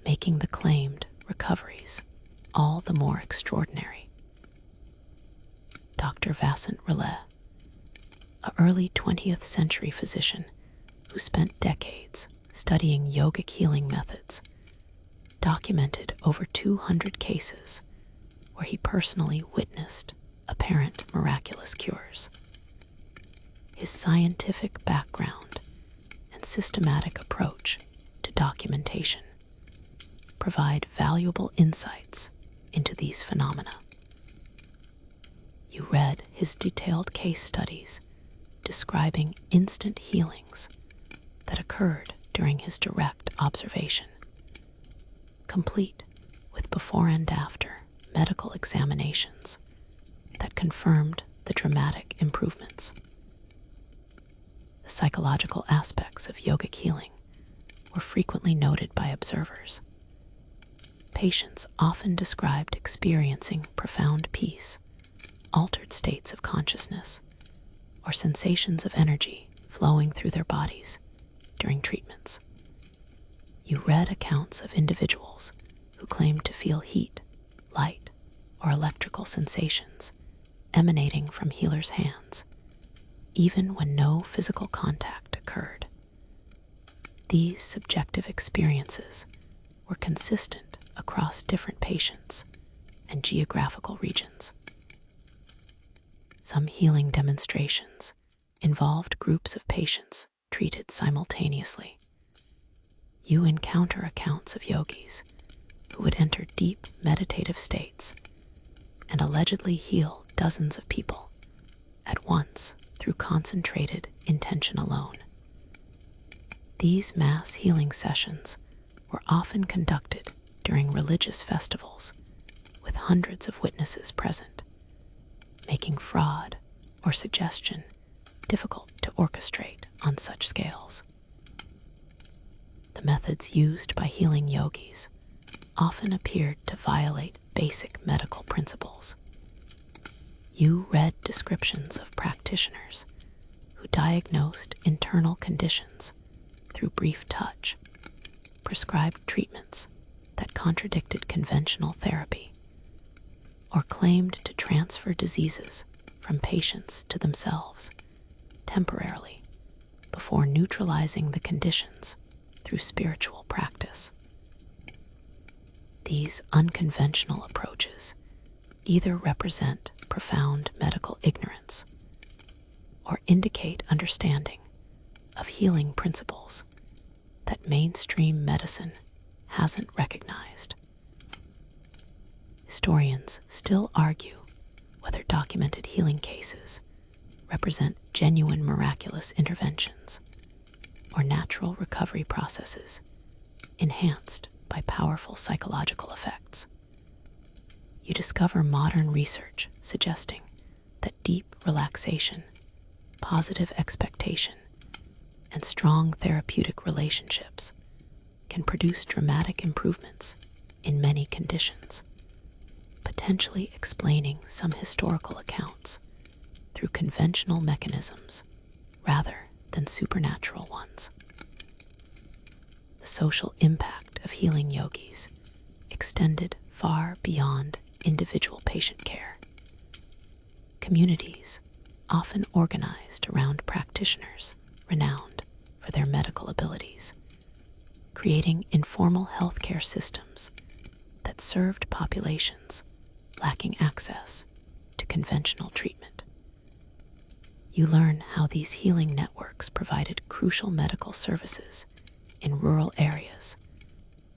making the claimed recoveries all the more extraordinary. Dr. Vasant Relay, an early 20th century physician who spent decades studying yogic healing methods, documented over 200 cases where he personally witnessed apparent miraculous cures. His scientific background and systematic approach to documentation provide valuable insights into these phenomena. You read his detailed case studies describing instant healings that occurred during his direct observation, complete with before and after medical examinations that confirmed the dramatic improvements. The psychological aspects of yogic healing were frequently noted by observers. Patients often described experiencing profound peace, altered states of consciousness, or sensations of energy flowing through their bodies during treatments. You read accounts of individuals who claimed to feel heat, light, or electrical sensations emanating from healers' hands, even when no physical contact occurred. These subjective experiences were consistent across different patients and geographical regions. Some healing demonstrations involved groups of patients treated simultaneously. You encounter accounts of yogis who would enter deep meditative states and allegedly heal dozens of people at once through concentrated intention alone. These mass healing sessions were often conducted during religious festivals with hundreds of witnesses present, making fraud or suggestion difficult to orchestrate on such scales. The methods used by healing yogis often appeared to violate basic medical principles. You read descriptions of practitioners who diagnosed internal conditions through brief touch, prescribed treatments that contradicted conventional therapy, or claimed to transfer diseases from patients to themselves temporarily before neutralizing the conditions through spiritual practice. These unconventional approaches either represent profound medical ignorance or indicate understanding of healing principles that mainstream medicine hasn't recognized. Historians still argue whether documented healing cases represent genuine miraculous interventions or natural recovery processes enhanced by powerful psychological effects. You discover modern research suggesting that deep relaxation, positive expectation, and strong therapeutic relationships can produce dramatic improvements in many conditions, potentially explaining some historical accounts through conventional mechanisms rather than supernatural ones. The social impact of healing yogis extended far beyond individual patient care. Communities, often organized around practitioners renowned for their medical abilities, creating informal healthcare systems that served populations lacking access to conventional treatment. You learn how these healing networks provided crucial medical services in rural areas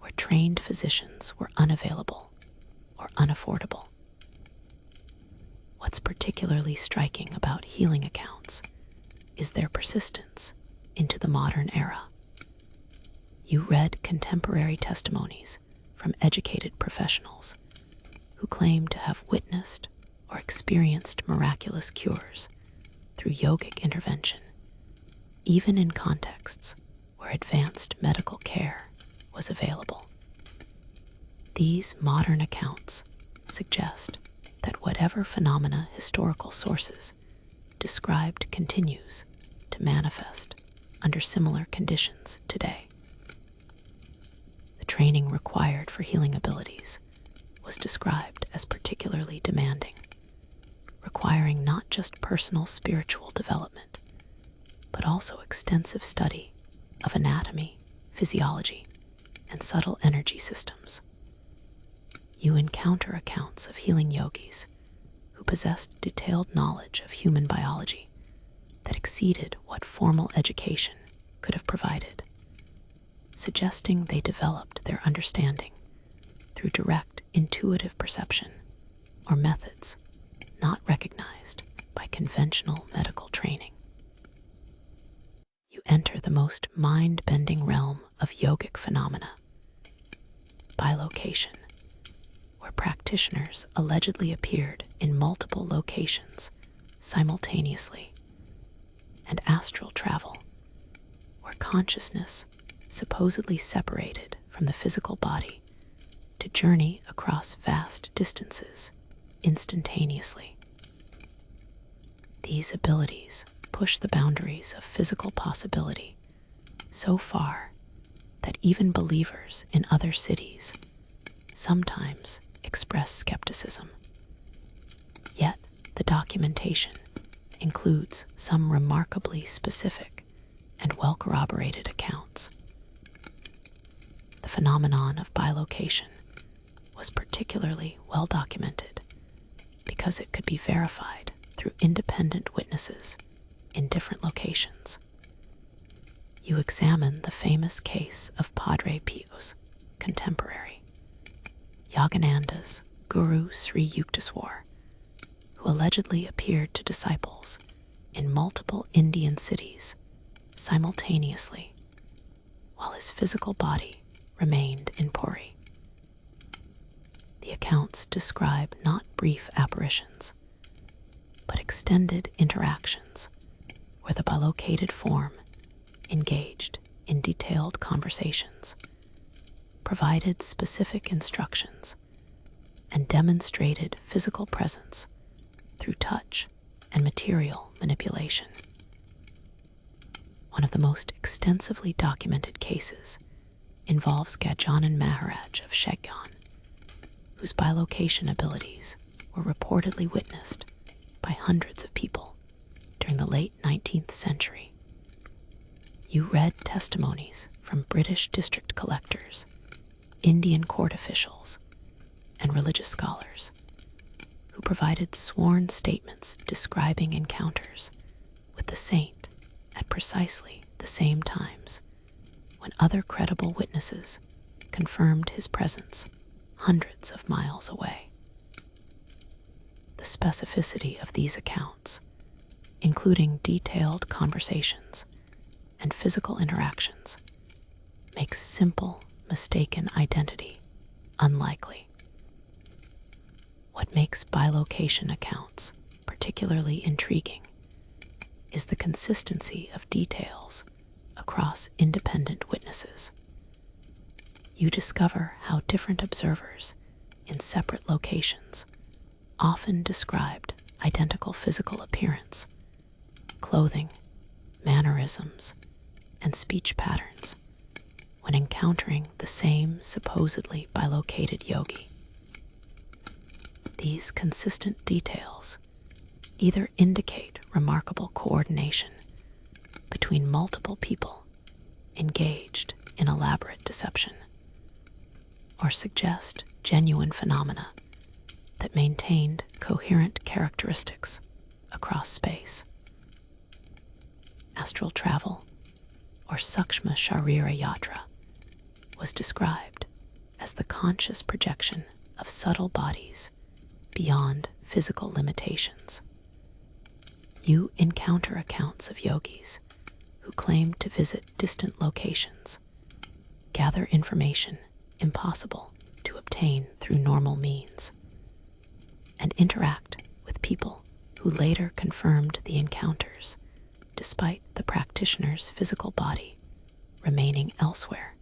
where trained physicians were unavailable or unaffordable. What's particularly striking about healing accounts is their persistence into the modern era. You read contemporary testimonies from educated professionals who claim to have witnessed or experienced miraculous cures through yogic intervention, even in contexts where advanced medical care was available. These modern accounts suggest that whatever phenomena historical sources described continues to manifest under similar conditions today. The training required for healing abilities was described as particularly demanding, requiring not just personal spiritual development, but also extensive study of anatomy, physiology, and subtle energy systems. You encounter accounts of healing yogis who possessed detailed knowledge of human biology that exceeded what formal education could have provided, suggesting they developed their understanding through direct intuitive perception or methods not recognized by conventional medical training. You enter the most mind-bending realm of yogic phenomena, bilocation, where practitioners allegedly appeared in multiple locations simultaneously, and astral travel, where consciousness supposedly separated from the physical body to journey across vast distances instantaneously. These abilities push the boundaries of physical possibility so far that even believers in other cities sometimes express skepticism. Yet the documentation includes some remarkably specific and well-corroborated accounts. The phenomenon of bilocation was particularly well documented because it could be verified through independent witnesses in different locations. You examine the famous case of Padre Pio's contemporary, Yogananda's Guru Sri Yukteswar, who allegedly appeared to disciples in multiple Indian cities simultaneously, while his physical body remained in Puri. The accounts describe not brief apparitions, but extended interactions where the bilocated form engaged in detailed conversations, provided specific instructions, and demonstrated physical presence through touch and material manipulation. One of the most extensively documented cases involves Gajanan Maharaj of Sheggan, whose bilocation abilities were reportedly witnessed by hundreds of people during the late 19th century. You read testimonies from British district collectors, Indian court officials, and religious scholars who provided sworn statements describing encounters with the saint at precisely the same times when other credible witnesses confirmed his presence hundreds of miles away. The specificity of these accounts, including detailed conversations and physical interactions, makes simple, mistaken identity unlikely. What makes bilocation accounts particularly intriguing is the consistency of details across independent witnesses. You discover how different observers in separate locations often described identical physical appearance, clothing, mannerisms, and speech patterns when encountering the same supposedly bilocated yogi. These consistent details either indicate remarkable coordination between multiple people engaged in elaborate deception, or suggest genuine phenomena that maintained coherent characteristics across space. Astral travel, or Sukshma Sharira Yatra, was described as the conscious projection of subtle bodies beyond physical limitations. You encounter accounts of yogis who claim to visit distant locations, gather information impossible to obtain through normal means, and interact with people who later confirmed the encounters despite the practitioner's physical body remaining elsewhere.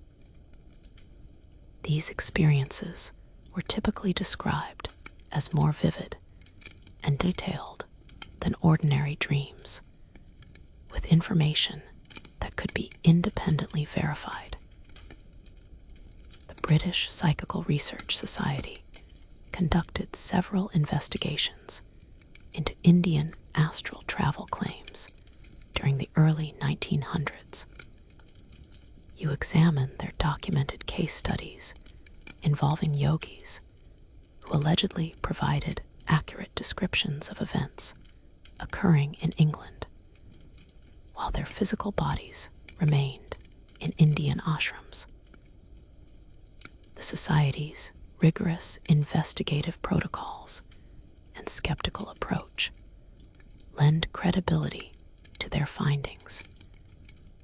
These experiences were typically described as more vivid and detailed than ordinary dreams, with information that could be independently verified. The British Psychical Research Society conducted several investigations into Indian astral travel claims during the early 1900s. You examine their documented case studies involving yogis who allegedly provided accurate descriptions of events occurring in England, while their physical bodies remained in Indian ashrams. The society's rigorous investigative protocols and skeptical approach lend credibility to their findings,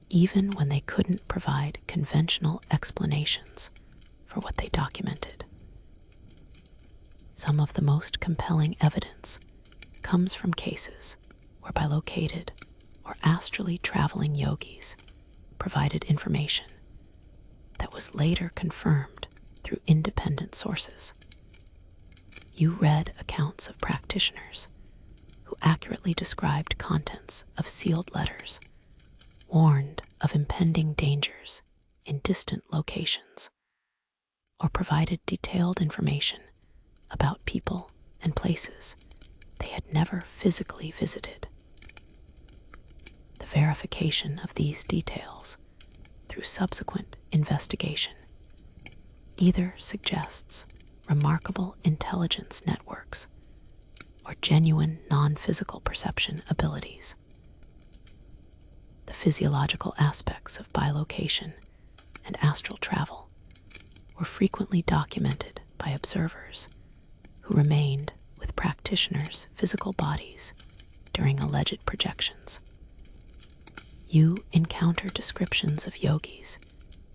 even when they couldn't provide conventional explanations for what they documented. Some of the most compelling evidence comes from cases where bilocated or astrally traveling yogis provided information that was later confirmed through independent sources. You read accounts of practitioners who accurately described contents of sealed letters, warned of impending dangers in distant locations, or provided detailed information about people and places they had never physically visited. The verification of these details through subsequent investigation either suggests remarkable intelligence networks or genuine non-physical perception abilities. The physiological aspects of bilocation and astral travel were frequently documented by observers who remained with practitioners' physical bodies during alleged projections. You encounter descriptions of yogis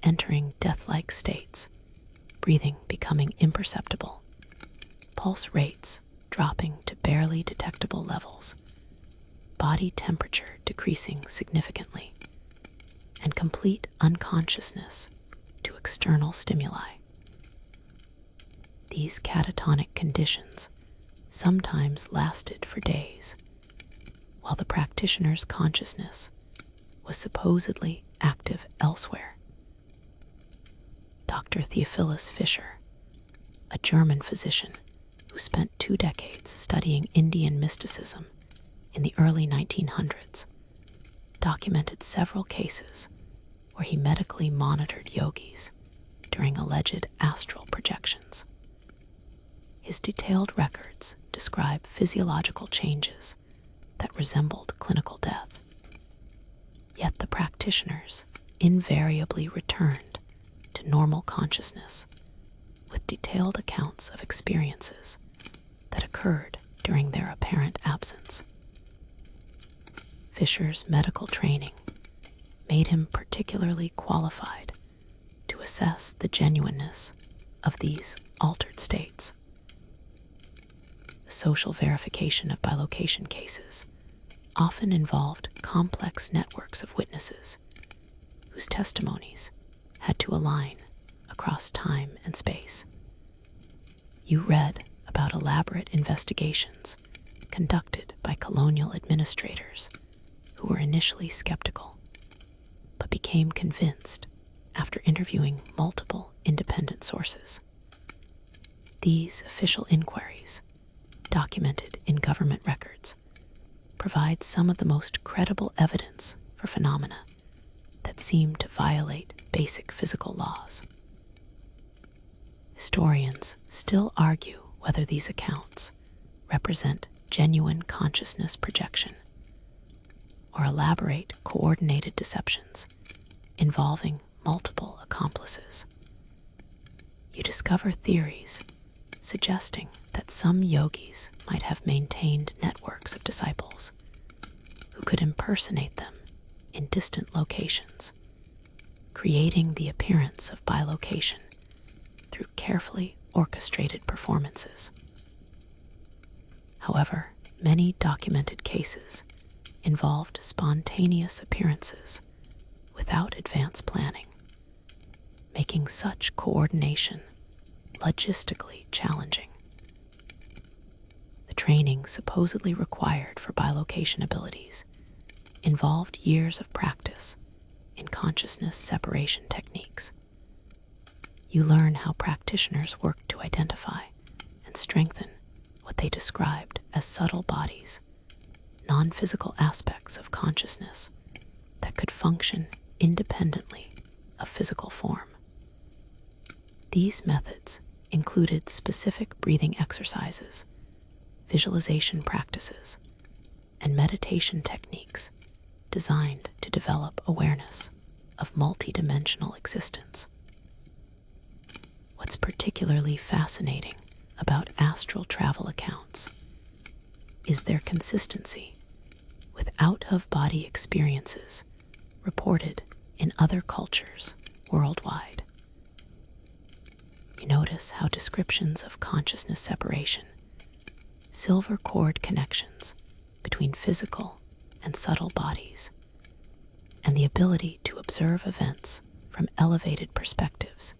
entering death-like states, breathing becoming imperceptible, pulse rates dropping to barely detectable levels, body temperature decreasing significantly, and complete unconsciousness to external stimuli. These catatonic conditions sometimes lasted for days, while the practitioner's consciousness was supposedly active elsewhere. Dr. Theophilus Fischer, a German physician who spent 2 decades studying Indian mysticism in the early 1900s, documented several cases where he medically monitored yogis during alleged astral projections. His detailed records describe physiological changes that resembled clinical death. Yet the practitioners invariably returned to normal consciousness with detailed accounts of experiences that occurred during their apparent absence. Fisher's medical training made him particularly qualified to assess the genuineness of these altered states. The social verification of bilocation cases often involved complex networks of witnesses whose testimonies had to align across time and space. You read about elaborate investigations conducted by colonial administrators who were initially skeptical, but became convinced after interviewing multiple independent sources. These official inquiries, documented in government records, provide some of the most credible evidence for phenomena that seem to violate basic physical laws. Historians still argue whether these accounts represent genuine consciousness projection or elaborate coordinated deceptions involving multiple accomplices. You discover theories suggesting that some yogis might have maintained networks of disciples who could impersonate them in distant locations, creating the appearance of bilocation through carefully orchestrated performances. However, many documented cases involved spontaneous appearances without advance planning, making such coordination logistically challenging. The training supposedly required for bilocation abilities involved years of practice in consciousness separation techniques. You learn how practitioners work to identify and strengthen what they described as subtle bodies, non-physical aspects of consciousness that could function independently of physical form. These methods included specific breathing exercises, visualization practices, and meditation techniques designed to develop awareness of multidimensional existence. What's particularly fascinating about astral travel accounts is their consistency with out-of-body experiences reported in other cultures worldwide. You notice how descriptions of consciousness separation, silver cord connections between physical and subtle bodies, and the ability to observe events from elevated perspectives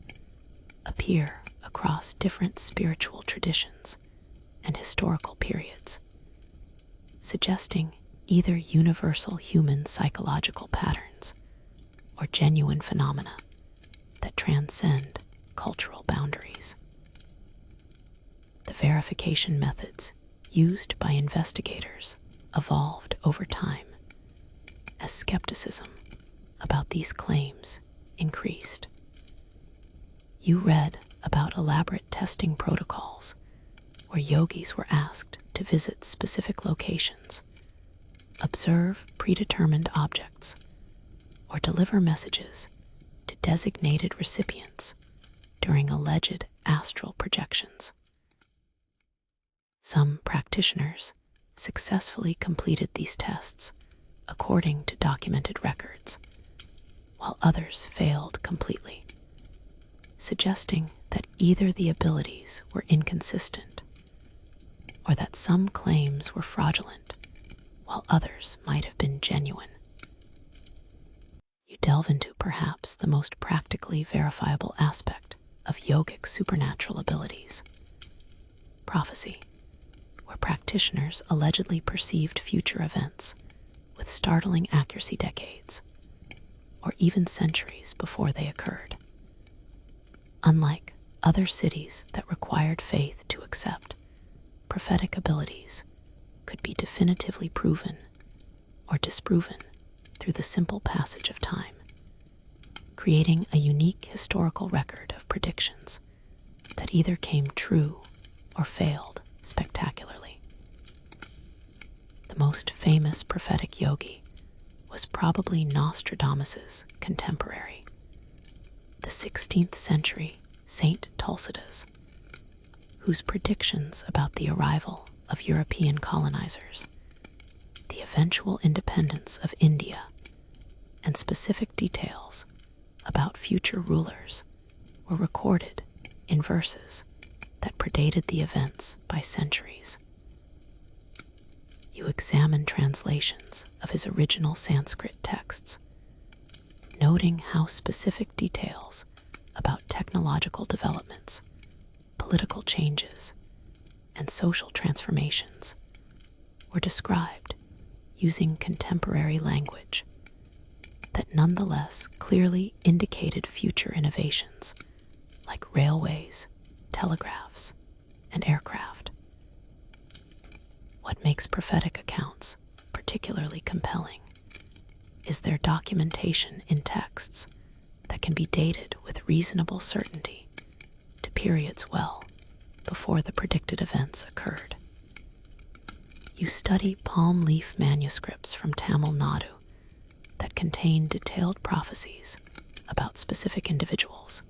appear across different spiritual traditions and historical periods, suggesting either universal human psychological patterns or genuine phenomena that transcend cultural boundaries. The verification methods used by investigators evolved over time as skepticism about these claims increased. You read about elaborate testing protocols where yogis were asked to visit specific locations, observe predetermined objects, or deliver messages to designated recipients during alleged astral projections. Some practitioners successfully completed these tests according to documented records, while others failed completely, suggesting that either the abilities were inconsistent or that some claims were fraudulent while others might have been genuine. You delve into perhaps the most practically verifiable aspect of yogic supernatural abilities: prophecy, where practitioners allegedly perceived future events with startling accuracy decades or even centuries before they occurred. Unlike other cities that required faith to accept, prophetic abilities could be definitively proven or disproven through the simple passage of time, creating a unique historical record of predictions that either came true or failed spectacularly. The most famous prophetic yogi was probably Nostradamus's contemporary, the 16th century Saint Tulsidas, whose predictions about the arrival of European colonizers, the eventual independence of India, and specific details about future rulers were recorded in verses that predated the events by centuries. You examine translations of his original Sanskrit texts, noting how specific details about technological developments, political changes, and social transformations were described using contemporary language that nonetheless clearly indicated future innovations like railways, telegraphs, and aircraft. What makes prophetic accounts particularly compelling is their documentation in texts that can be dated with reasonable certainty to periods well before the predicted events occurred. You study palm leaf manuscripts from Tamil Nadu that contain detailed prophecies about specific individuals,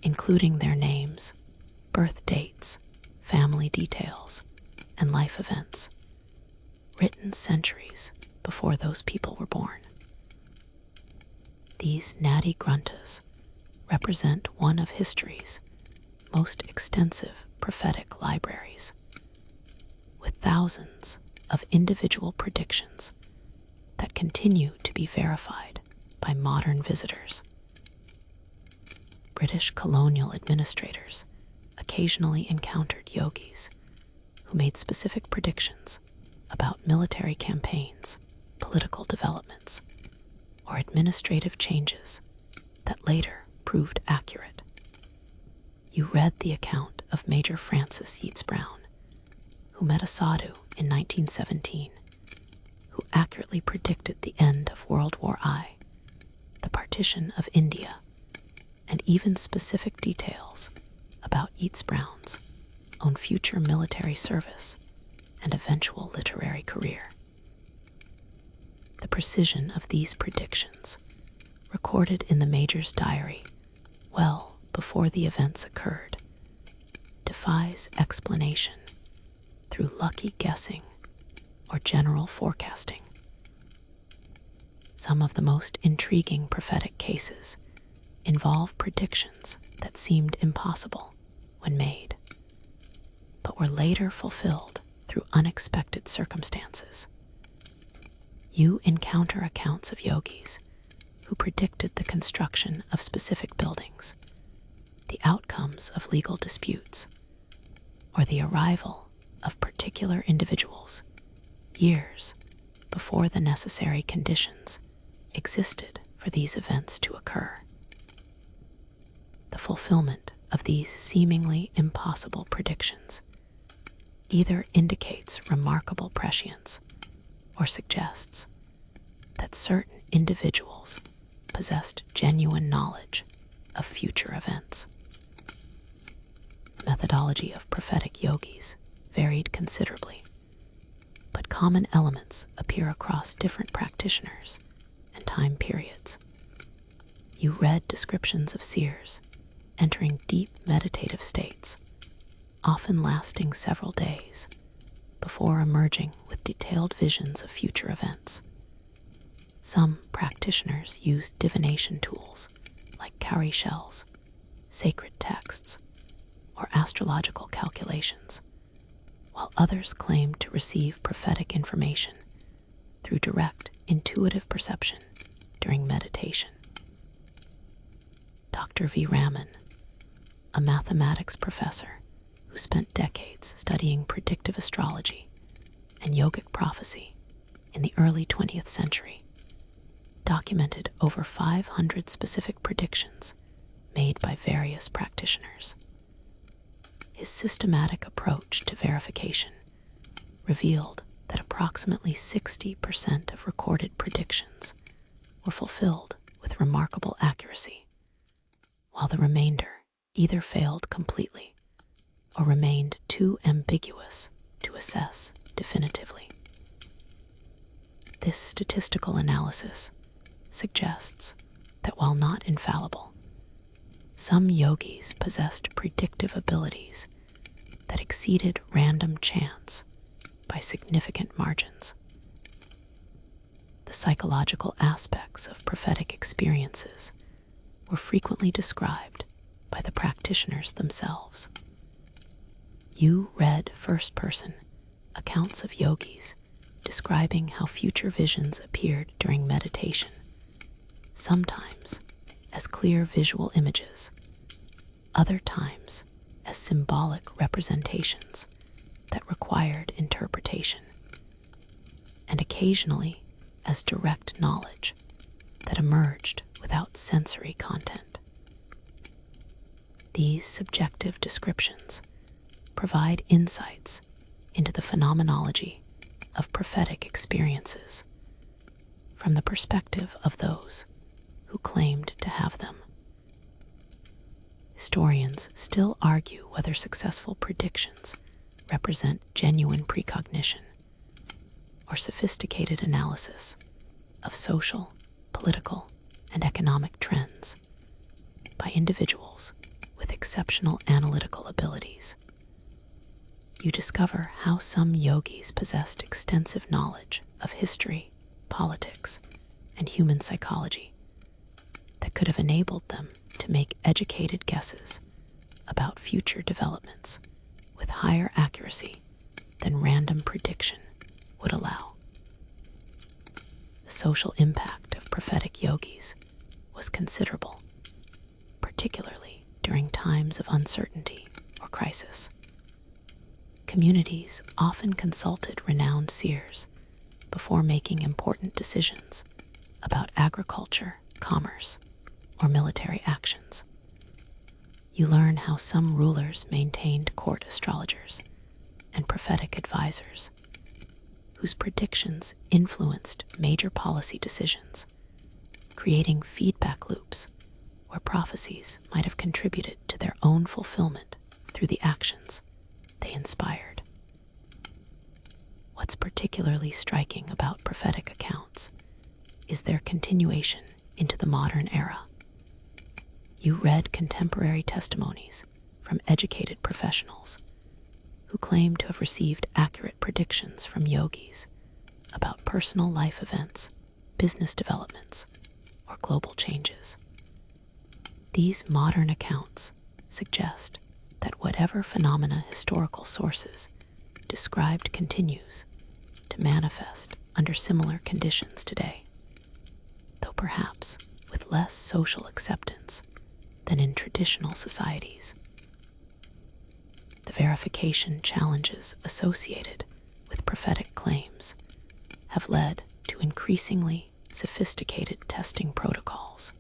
including their names, birth dates, family details, and life events, written centuries before those people were born. These Nadi Gruntas represent one of history's most extensive prophetic libraries, with thousands of individual predictions that continue to be verified by modern visitors. British colonial administrators occasionally encountered yogis who made specific predictions about military campaigns, political developments, or administrative changes that later proved accurate. You read the account of Major Francis Yeats Brown, who met a sadhu in 1917, who accurately predicted the end of World War I the partition of India, and even specific details about Yeats Brown's own future military service and eventual literary career. The precision of these predictions, recorded in the Major's diary well before the events occurred, defies explanation through lucky guessing or general forecasting. Some of the most intriguing prophetic cases involve predictions that seemed impossible when made, but were later fulfilled through unexpected circumstances. You encounter accounts of yogis who predicted the construction of specific buildings, the outcomes of legal disputes, or the arrival of particular individuals years before the necessary conditions existed for these events to occur. The fulfillment of these seemingly impossible predictions either indicates remarkable prescience or suggests that certain individuals possessed genuine knowledge of future events. The methodology of prophetic yogis varied considerably, but common elements appear across different practitioners and time periods. You read descriptions of seers entering deep meditative states, often lasting several days, before emerging with detailed visions of future events. Some practitioners used divination tools like cowrie shells, sacred texts, or astrological calculations, while others claimed to receive prophetic information through direct intuitive perception during meditation. Dr. V. Raman, a mathematics professor who spent decades studying predictive astrology and yogic prophecy in the early 20th century, documented over 500 specific predictions made by various practitioners. His systematic approach to verification revealed that approximately 60% of recorded predictions were fulfilled with remarkable accuracy, while the remainder either failed completely or remained too ambiguous to assess definitively. This statistical analysis suggests that while not infallible, some yogis possessed predictive abilities that exceeded random chance by significant margins. The psychological aspects of prophetic experiences were frequently described by the practitioners themselves. You read first-person accounts of yogis describing how future visions appeared during meditation, sometimes as clear visual images, other times as symbolic representations that required interpretation, and occasionally as direct knowledge that emerged without sensory content. These subjective descriptions provide insights into the phenomenology of prophetic experiences from the perspective of those who claimed to have them. Historians still argue whether successful predictions represent genuine precognition or sophisticated analysis of social, political, and economic trends by individuals with exceptional analytical abilities. You discover how some yogis possessed extensive knowledge of history, politics, and human psychology that could have enabled them to make educated guesses about future developments with higher accuracy than random prediction would allow. The social impact of prophetic yogis was considerable, particularly during times of uncertainty or crisis. Communities often consulted renowned seers before making important decisions about agriculture, commerce, or military actions. You learn how some rulers maintained court astrologers and prophetic advisors whose predictions influenced major policy decisions, creating feedback loops where prophecies might have contributed to their own fulfillment through the actions they inspired. What's particularly striking about prophetic accounts is their continuation into the modern era. You read contemporary testimonies from educated professionals who claim to have received accurate predictions from yogis about personal life events, business developments, or global changes. These modern accounts suggest that whatever phenomena historical sources described continues to manifest under similar conditions today, though perhaps with less social acceptance than in traditional societies. The verification challenges associated with prophetic claims have led to increasingly sophisticated testing protocols.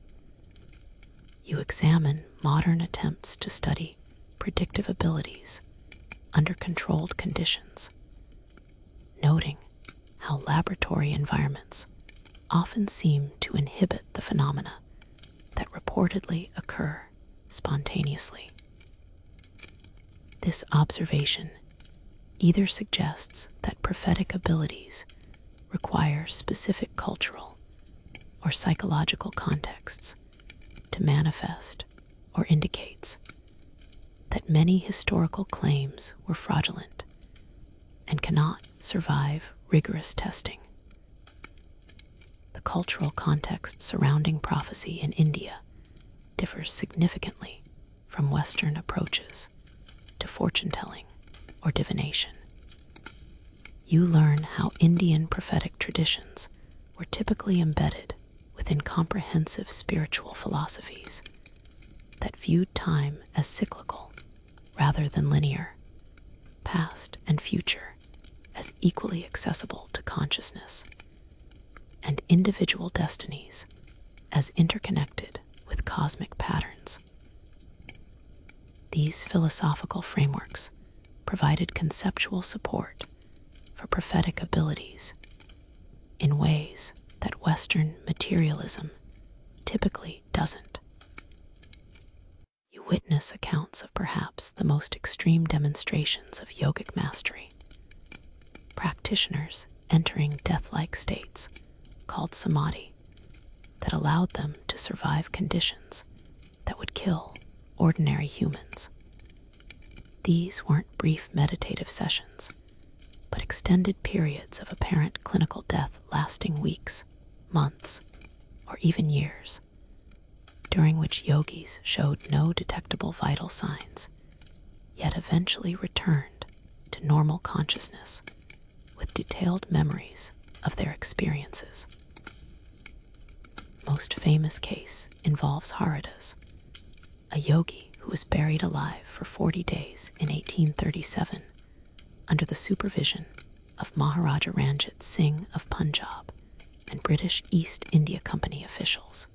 You examine modern attempts to study predictive abilities under controlled conditions, noting how laboratory environments often seem to inhibit the phenomena that reportedly occur spontaneously. This observation either suggests that prophetic abilities require specific cultural or psychological contexts to manifest, or indicates that many historical claims were fraudulent and cannot survive rigorous testing. The cultural context surrounding prophecy in India differs significantly from Western approaches to fortune-telling or divination. You learn how Indian prophetic traditions were typically embedded within comprehensive spiritual philosophies that viewed time as cyclical rather than linear, past and future as equally accessible to consciousness, and individual destinies as interconnected with cosmic patterns. These philosophical frameworks provided conceptual support for prophetic abilities in ways that Western materialism typically doesn't. You witness accounts of perhaps the most extreme demonstrations of yogic mastery, practitioners entering death-like states called samadhi that allowed them to survive conditions that would kill ordinary humans. These weren't brief meditative sessions, but extended periods of apparent clinical death lasting weeks, months, or even years, during which yogis showed no detectable vital signs, yet eventually returned to normal consciousness with detailed memories of their experiences. Most famous case involves Haridas, a yogi who was buried alive for 40 days in 1837 under the supervision of Maharaja Ranjit Singh of Punjab and British East India Company officials.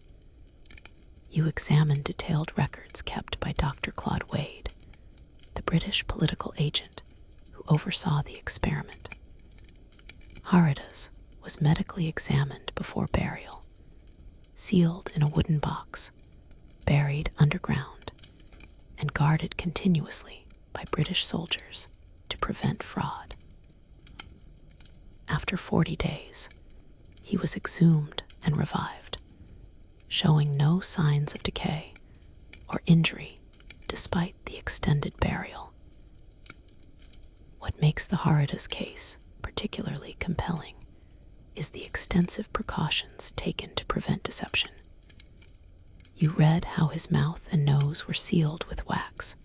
You examine detailed records kept by Dr. Claude Wade, the British political agent who oversaw the experiment. Haridas was medically examined before burial, sealed in a wooden box, buried underground, and guarded continuously by British soldiers to prevent fraud. After 40 days, he was exhumed and revived, showing no signs of decay or injury despite the extended burial. What makes the Haridas case particularly compelling is the extensive precautions taken to prevent deception. You read how his mouth and nose were sealed with wax,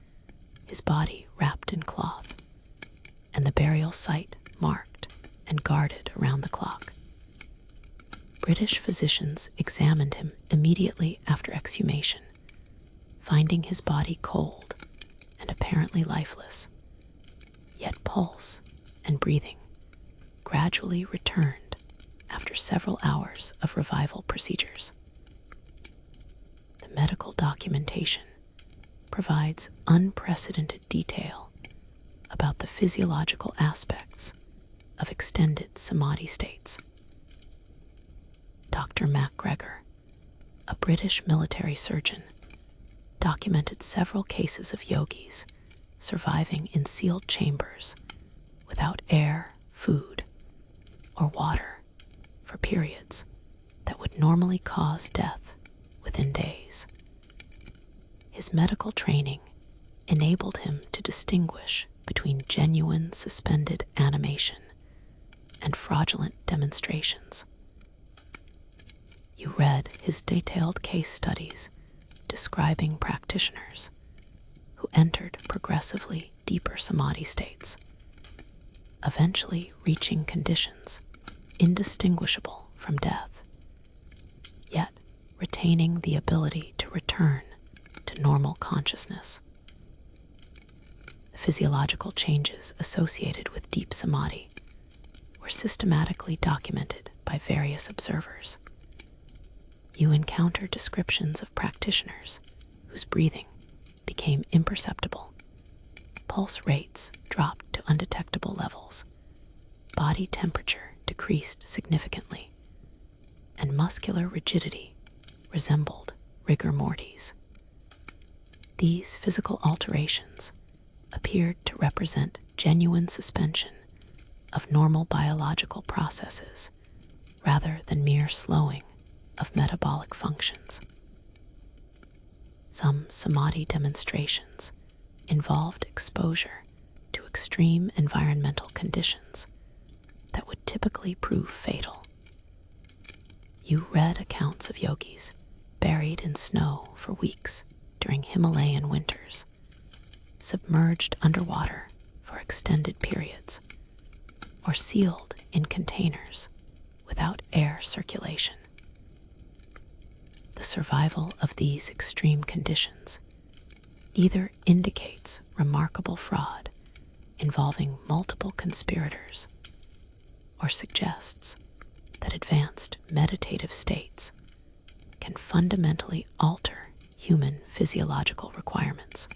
his body wrapped in cloth, and the burial site marked and guarded around the clock. British physicians examined him immediately after exhumation, finding his body cold and apparently lifeless, yet pulse and breathing gradually returned after several hours of revival procedures. The medical documentation provides unprecedented detail about the physiological aspects of extended samadhi states. Dr. MacGregor, British military surgeon documented several cases of yogis surviving in sealed chambers without air, food, or water for periods that would normally cause death within days. His medical training enabled him to distinguish between genuine suspended animation and fraudulent demonstrations. You read his detailed case studies describing practitioners who entered progressively deeper samadhi states, eventually reaching conditions indistinguishable from death, yet retaining the ability to return to normal consciousness. The physiological changes associated with deep samadhi were systematically documented by various observers. You encounter descriptions of practitioners whose breathing became imperceptible, pulse rates dropped to undetectable levels, body temperature decreased significantly, and muscular rigidity resembled rigor mortis. These physical alterations appeared to represent genuine suspension of normal biological processes rather than mere slowing of metabolic functions. Some samadhi demonstrations involved exposure to extreme environmental conditions that would typically prove fatal. You read accounts of yogis buried in snow for weeks during Himalayan winters, submerged underwater for extended periods, or sealed in containers without air circulation. The survival of these extreme conditions either indicates remarkable fraud involving multiple conspirators or suggests that advanced meditative states can fundamentally alter human physiological requirements.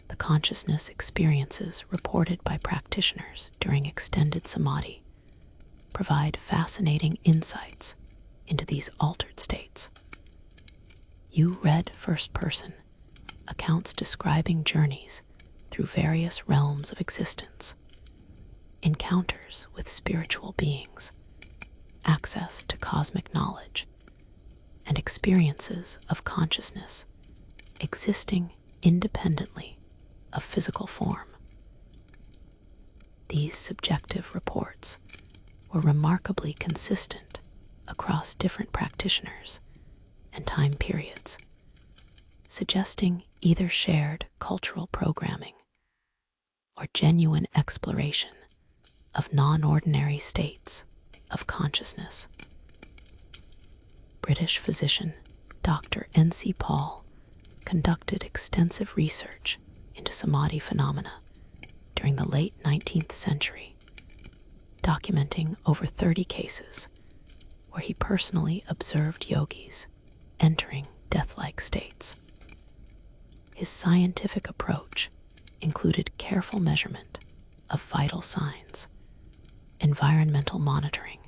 The consciousness experiences reported by practitioners during extended samadhi provide fascinating insights into these altered states. You read first-person accounts describing journeys through various realms of existence, encounters with spiritual beings, access to cosmic knowledge, and experiences of consciousness existing independently of physical form. These subjective reports were remarkably consistent across different practitioners and time periods, suggesting either shared cultural programming or genuine exploration of non-ordinary states of consciousness. British physician Dr. N.C. Paul conducted extensive research into samadhi phenomena during the late 19th century, documenting over 30 cases where he personally observed yogis entering death-like states. His scientific approach included careful measurement of vital signs, environmental monitoring,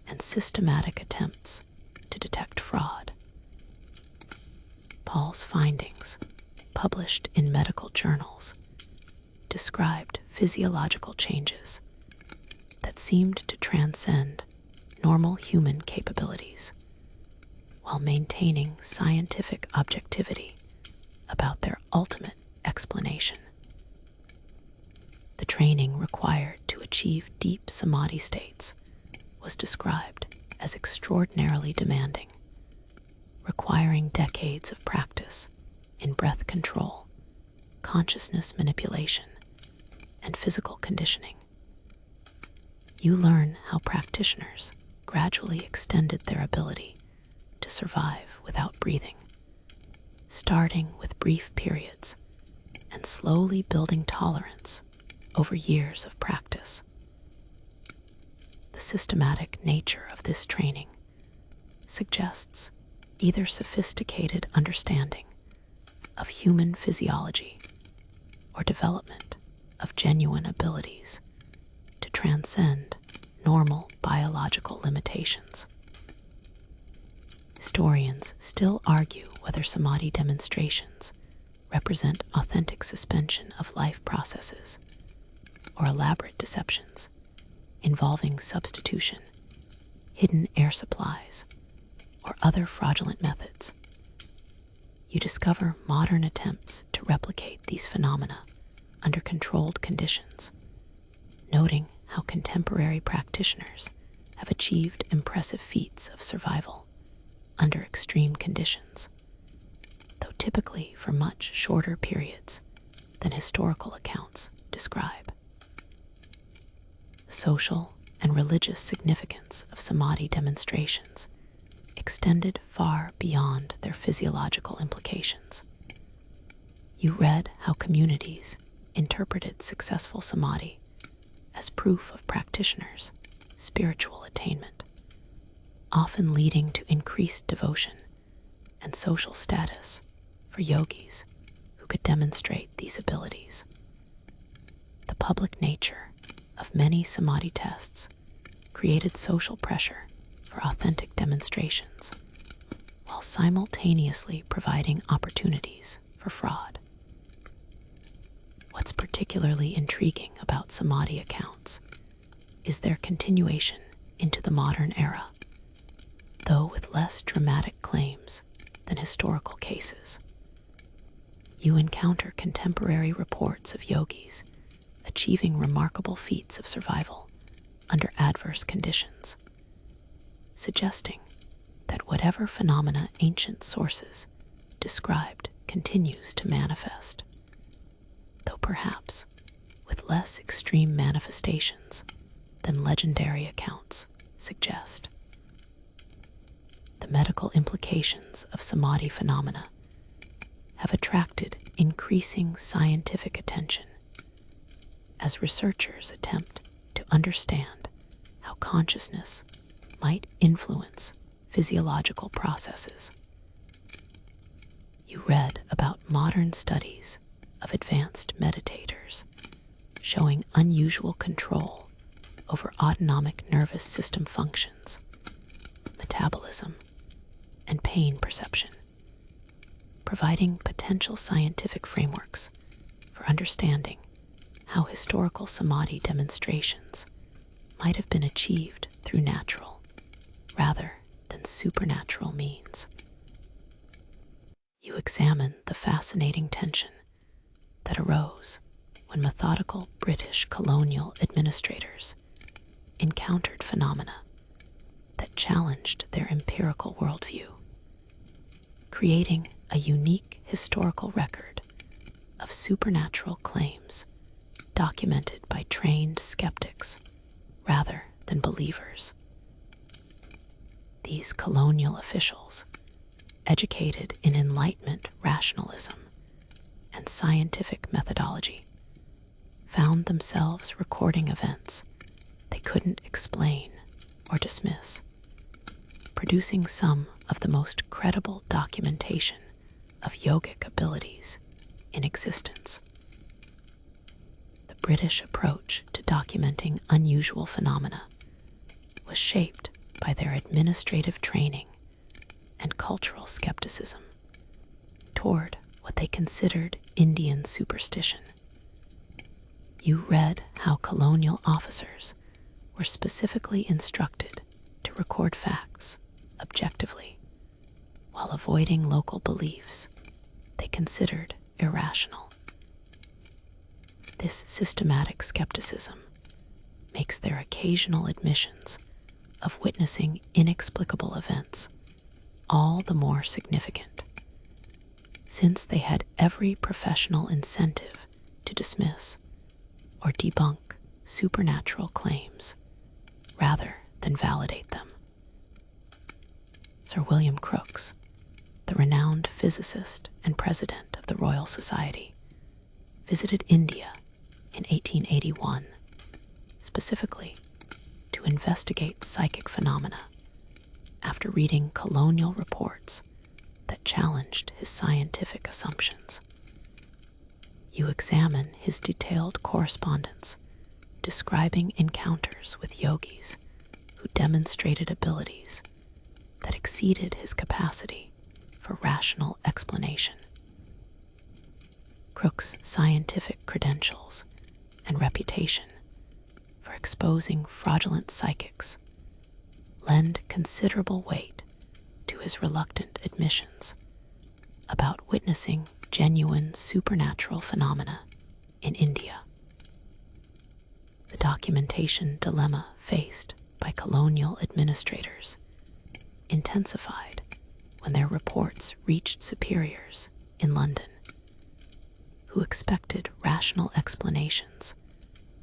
and systematic attempts to detect fraud. Paul's findings, published in medical journals, described physiological changes that seemed to transcend normal human capabilities while maintaining scientific objectivity about their ultimate explanation. The training required to achieve deep samadhi states was described as extraordinarily demanding, requiring decades of practice in breath control, consciousness manipulation, and physical conditioning. You learn how practitioners gradually extended their ability to survive without breathing, starting with brief periods and slowly building tolerance over years of practice. The systematic nature of this training suggests either sophisticated understanding of human physiology or development of genuine abilities to transcend normal biological limitations. Historians still argue whether samadhi demonstrations represent authentic suspension of life processes or elaborate deceptions involving substitution, hidden air supplies, or other fraudulent methods. You discover modern attempts to replicate these phenomena under controlled conditions, noting how contemporary practitioners have achieved impressive feats of survival under extreme conditions, though typically for much shorter periods than historical accounts describe. The social and religious significance of samadhi demonstrations extended far beyond their physiological implications. You read how communities interpreted successful samadhi as proof of practitioners' spiritual attainment, often leading to increased devotion and social status for yogis who could demonstrate these abilities. The public nature of many samadhi tests created social pressure for authentic demonstrations, while simultaneously providing opportunities for fraud. What's particularly intriguing about samadhi accounts is their continuation into the modern era, though with less dramatic claims than historical cases. You encounter contemporary reports of yogis achieving remarkable feats of survival under adverse conditions, suggesting that whatever phenomena ancient sources described continues to manifest, though perhaps with less extreme manifestations than legendary accounts suggest. The medical implications of samadhi phenomena have attracted increasing scientific attention as researchers attempt to understand how consciousness might influence physiological processes. You read about modern studies of advanced meditators showing unusual control over autonomic nervous system functions, metabolism, and pain perception, providing potential scientific frameworks for understanding how historical samadhi demonstrations might have been achieved through natural rather than supernatural means. You examine the fascinating tension that arose when methodical British colonial administrators encountered phenomena that challenged their empirical worldview, creating a unique historical record of supernatural claims documented by trained skeptics rather than believers. These colonial officials, educated in Enlightenment rationalism and scientific methodology, found themselves recording events they couldn't explain or dismiss, producing some of the most credible documentation of yogic abilities in existence. The British approach to documenting unusual phenomena was shaped by their administrative training and cultural skepticism toward what they considered Indian superstition. You read how colonial officers were specifically instructed to record facts objectively while avoiding local beliefs they considered irrational. This systematic skepticism makes their occasional admissions of witnessing inexplicable events all the more significant, since they had every professional incentive to dismiss or debunk supernatural claims rather than validate them. Sir William Crookes, the renowned physicist and president of the Royal Society, visited India in 1881, specifically to investigate psychic phenomena after reading colonial reports that challenged his scientific assumptions. You examine his detailed correspondence describing encounters with yogis who demonstrated abilities that exceeded his capacity for rational explanation. Crook's scientific credentials and reputation for exposing fraudulent psychics lend considerable weight to his reluctant admissions about witnessing genuine supernatural phenomena in India. The documentation dilemma faced by colonial administrators intensified when their reports reached superiors in London, who expected rational explanations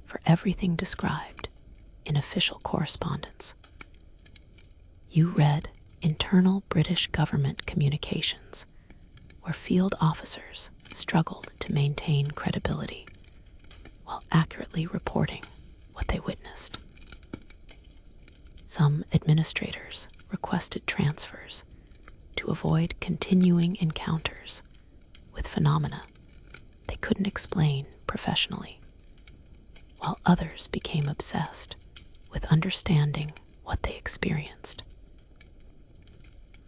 for everything described in official correspondence. You read internal British government communications where field officers struggled to maintain credibility while accurately reporting what they witnessed. Some administrators requested transfers to avoid continuing encounters with phenomena they couldn't explain professionally, while others became obsessed with understanding what they experienced.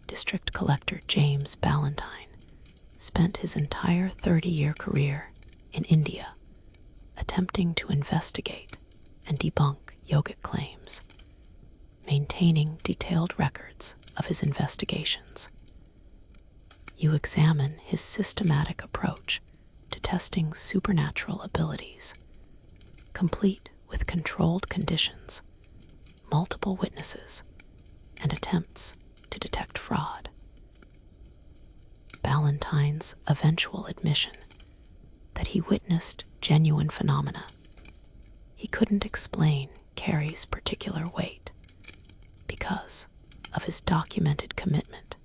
District Collector James Ballantyne spent his entire 30-year career in India attempting to investigate and debunk yogic claims, maintaining detailed records of his investigations. You examine his systematic approach to testing supernatural abilities, complete with controlled conditions, multiple witnesses, and attempts to detect fraud. Ballantyne's eventual admission that he witnessed genuine phenomena he couldn't explain carries particular weight because of his documented commitment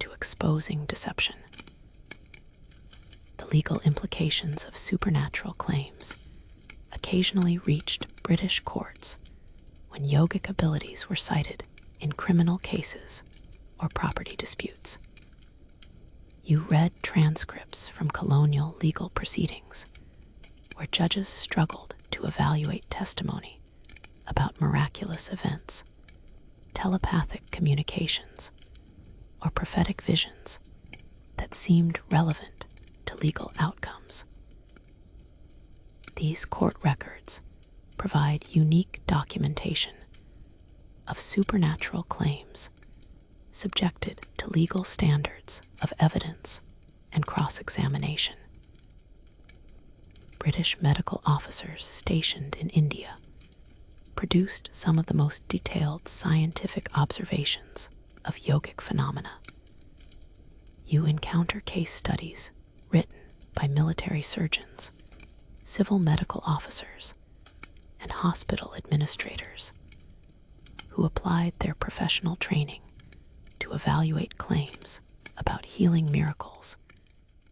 to exposing deception. The legal implications of supernatural claims occasionally reached British courts when yogic abilities were cited in criminal cases or property disputes. You read transcripts from colonial legal proceedings where judges struggled to evaluate testimony about miraculous events, telepathic communications, or prophetic visions that seemed relevant to legal outcomes. These court records provide unique documentation of supernatural claims subjected to legal standards of evidence and cross-examination. British medical officers stationed in India produced some of the most detailed scientific observations of yogic phenomena. You encounter case studies written by military surgeons, civil medical officers, and hospital administrators who applied their professional training to evaluate claims about healing miracles,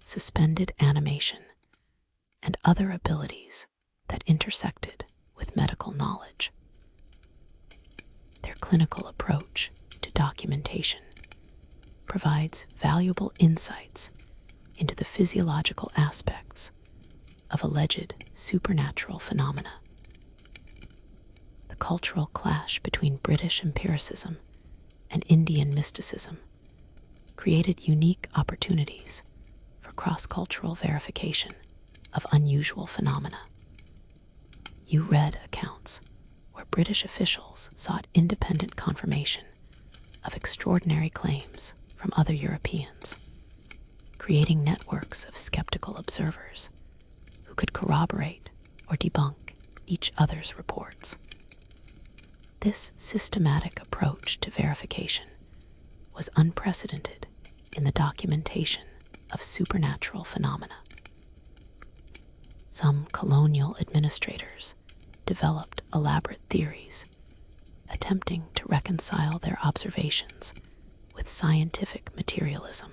suspended animation, and other abilities that intersected with medical knowledge. Their clinical approach to documentation provides valuable insights into the physiological aspects of alleged supernatural phenomena. The cultural clash between British empiricism and Indian mysticism created unique opportunities for cross-cultural verification of unusual phenomena. You read accounts where British officials sought independent confirmation of extraordinary claims from other Europeans, creating networks of skeptical observers who could corroborate or debunk each other's reports. This systematic approach to verification was unprecedented in the documentation of supernatural phenomena. Some colonial administrators developed elaborate theories, attempting to reconcile their observations with scientific materialism.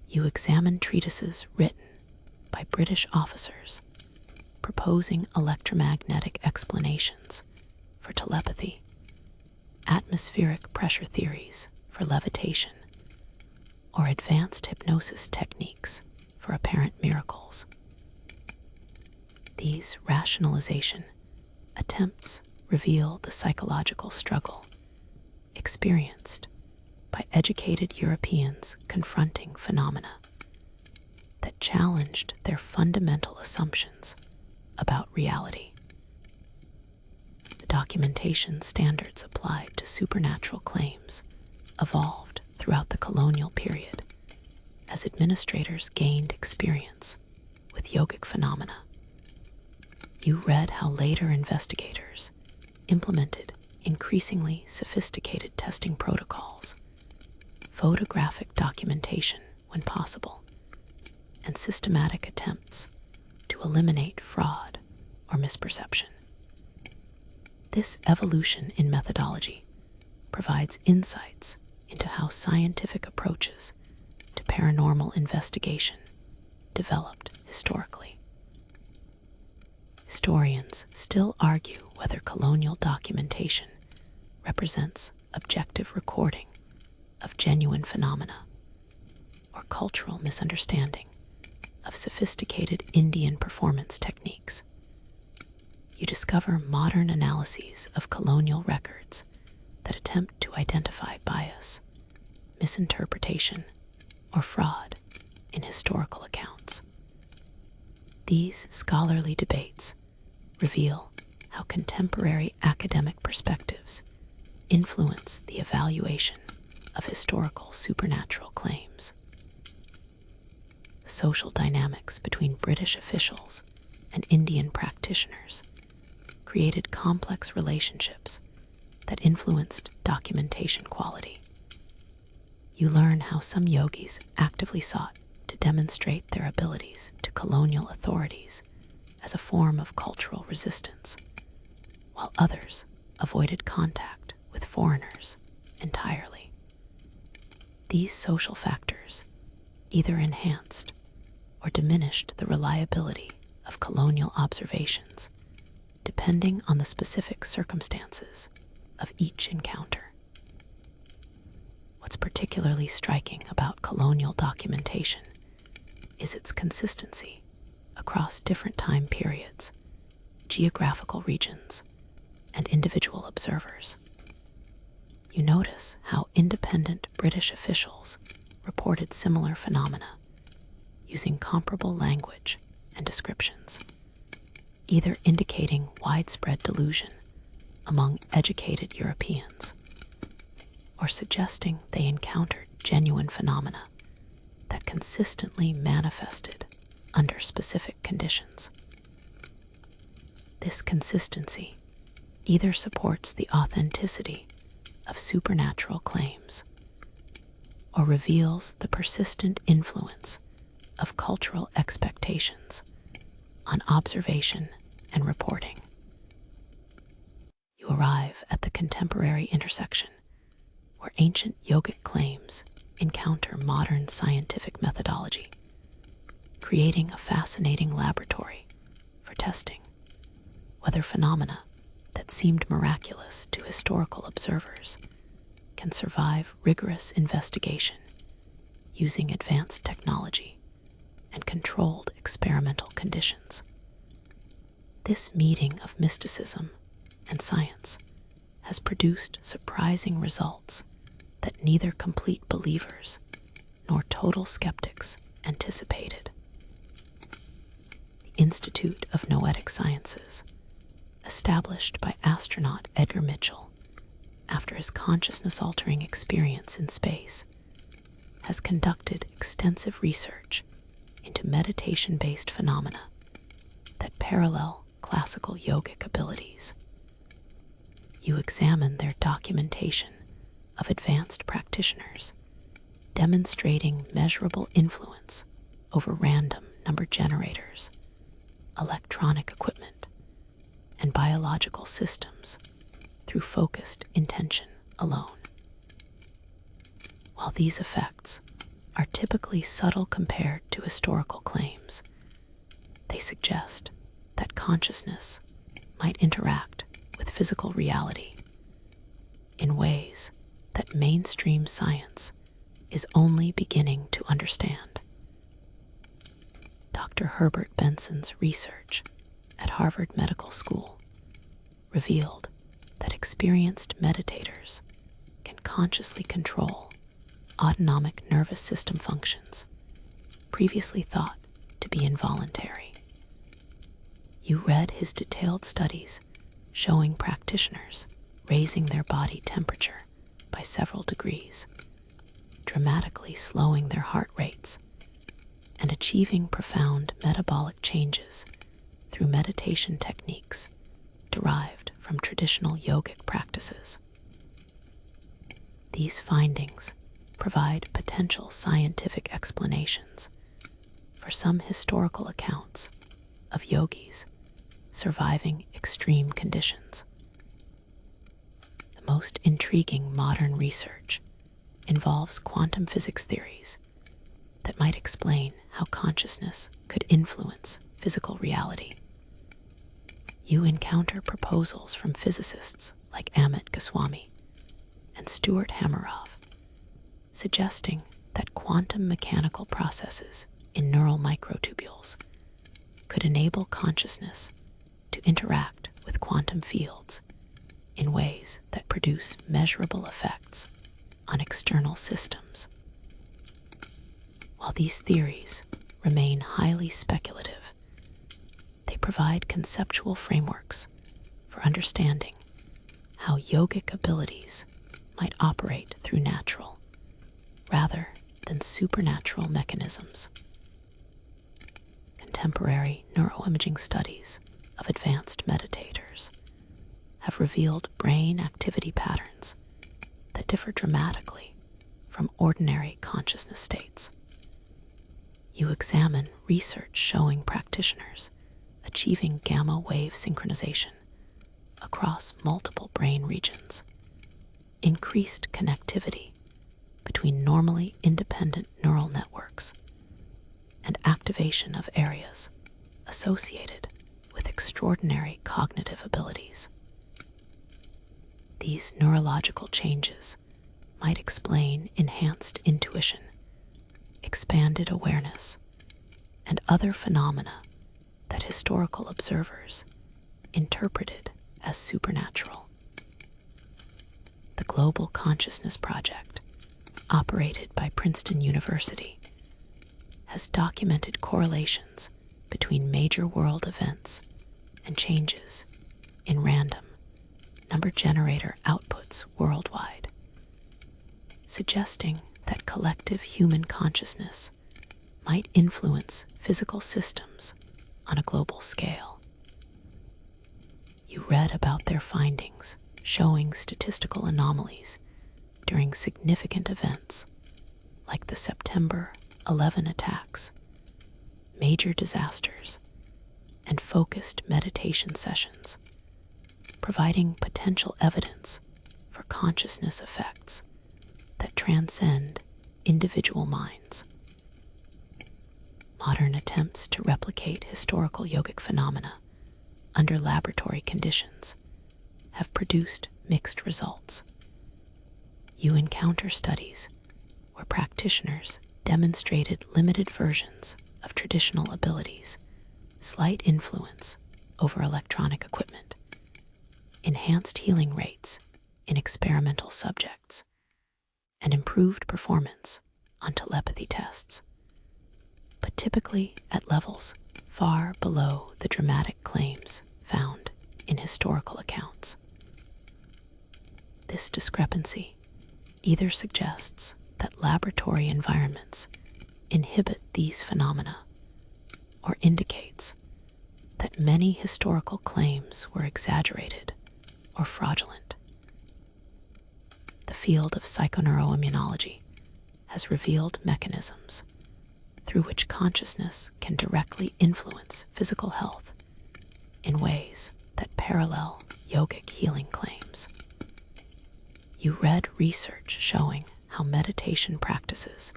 You examine treatises written by British officers proposing electromagnetic explanations for telepathy, atmospheric pressure theories for levitation, or advanced hypnosis techniques for apparent miracles. These rationalization attempts reveal the psychological struggle experienced by educated Europeans confronting phenomena that challenged their fundamental assumptions about reality. The documentation standards applied to supernatural claims evolved throughout the colonial period as administrators gained experience with yogic phenomena. You read how later investigators implemented increasingly sophisticated testing protocols, photographic documentation when possible, and systematic attempts to eliminate fraud or misperception. This evolution in methodology provides insights into how scientific approaches to paranormal investigation developed historically. Historians still argue whether colonial documentation represents objective recording of genuine phenomena or cultural misunderstanding of sophisticated Indian performance techniques. You discover modern analyses of colonial records that attempt to identify bias, misinterpretation, or fraud in historical accounts. These scholarly debates reveal how contemporary academic perspectives influence the evaluation of historical supernatural claims. The social dynamics between British officials and Indian practitioners created complex relationships that influenced documentation quality. You learn how some yogis actively sought to demonstrate their abilities to colonial authorities as a form of cultural resistance, while others avoided contact with foreigners entirely. These social factors either enhanced or diminished the reliability of colonial observations, depending on the specific circumstances of each encounter. What's particularly striking about colonial documentation is its consistency across different time periods, geographical regions, and individual observers. You notice how independent British officials reported similar phenomena using comparable language and descriptions, either indicating widespread delusion among educated Europeans or suggesting they encountered genuine phenomena that consistently manifested under specific conditions. This consistency either supports the authenticity of supernatural claims or reveals the persistent influence of cultural expectations on observation and reporting. You arrive at the contemporary intersection where ancient yogic claims encounter modern scientific methodology, creating a fascinating laboratory for testing whether phenomena that seemed miraculous to historical observers can survive rigorous investigation using advanced technology and controlled experimental conditions. This meeting of mysticism and science has produced surprising results that neither complete believers nor total skeptics anticipated. The Institute of Noetic Sciences, established by astronaut Edgar Mitchell after his consciousness-altering experience in space, has conducted extensive research into meditation-based phenomena that parallel classical yogic abilities. You examine their documentation of advanced practitioners, demonstrating measurable influence over random number generators, electronic equipment, and biological systems through focused intention alone. While these effects are typically subtle compared to historical claims, they suggest that consciousness might interact with physical reality in ways that mainstream science is only beginning to understand. Dr. Herbert Benson's research at Harvard Medical School revealed that experienced meditators can consciously control autonomic nervous system functions previously thought to be involuntary. You read his detailed studies showing practitioners raising their body temperature by several degrees, dramatically slowing their heart rates, and achieving profound metabolic changes through meditation techniques derived from traditional yogic practices. These findings provide potential scientific explanations for some historical accounts of yogis surviving extreme conditions. The most intriguing modern research involves quantum physics theories that might explain how consciousness could influence physical reality. You encounter proposals from physicists like Amit Goswami and Stuart Hameroff, suggesting that quantum mechanical processes in neural microtubules could enable consciousness to interact with quantum fields in ways that produce measurable effects on external systems. While these theories remain highly speculative, they provide conceptual frameworks for understanding how yogic abilities might operate through natural rather than supernatural mechanisms. Contemporary neuroimaging studies of advanced meditators have revealed brain activity patterns that differ dramatically from ordinary consciousness states. You examine research showing practitioners achieving gamma wave synchronization across multiple brain regions, increased connectivity between normally independent neural networks, and activation of areas associated with extraordinary cognitive abilities. These neurological changes might explain enhanced intuition, expanded awareness, and other phenomena that historical observers interpreted as supernatural. The Global Consciousness Project, operated by Princeton University, has documented correlations between major world events and changes in random number generator outputs worldwide, suggesting that collective human consciousness might influence physical systems on a global scale. You read about their findings showing statistical anomalies during significant events like the September 11 attacks, major disasters, and focused meditation sessions, providing potential evidence for consciousness effects that transcend individual minds. Modern attempts to replicate historical yogic phenomena under laboratory conditions have produced mixed results. You encounter studies where practitioners demonstrated limited versions of traditional abilities, slight influence over electronic equipment, enhanced healing rates in experimental subjects, and improved performance on telepathy tests, but typically at levels far below the dramatic claims found in historical accounts. This discrepancy either suggests that laboratory environments inhibit these phenomena or indicates that many historical claims were exaggerated or fraudulent. The field of psychoneuroimmunology has revealed mechanisms through which consciousness can directly influence physical health in ways that parallel yogic healing claims. You read research showing how meditation practices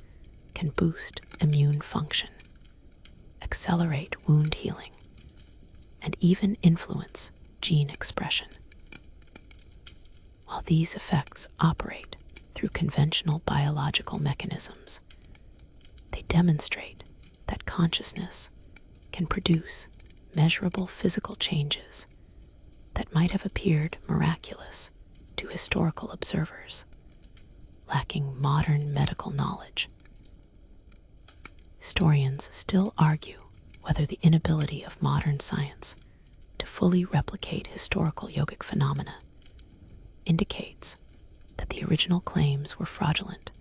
can boost immune function, accelerate wound healing, and even influence gene expression. While these effects operate through conventional biological mechanisms, they demonstrate that consciousness can produce measurable physical changes that might have appeared miraculous to historical observers. lacking modern medical knowledge. Historians still argue whether the inability of modern science to fully replicate historical yogic phenomena indicates that the original claims were fraudulent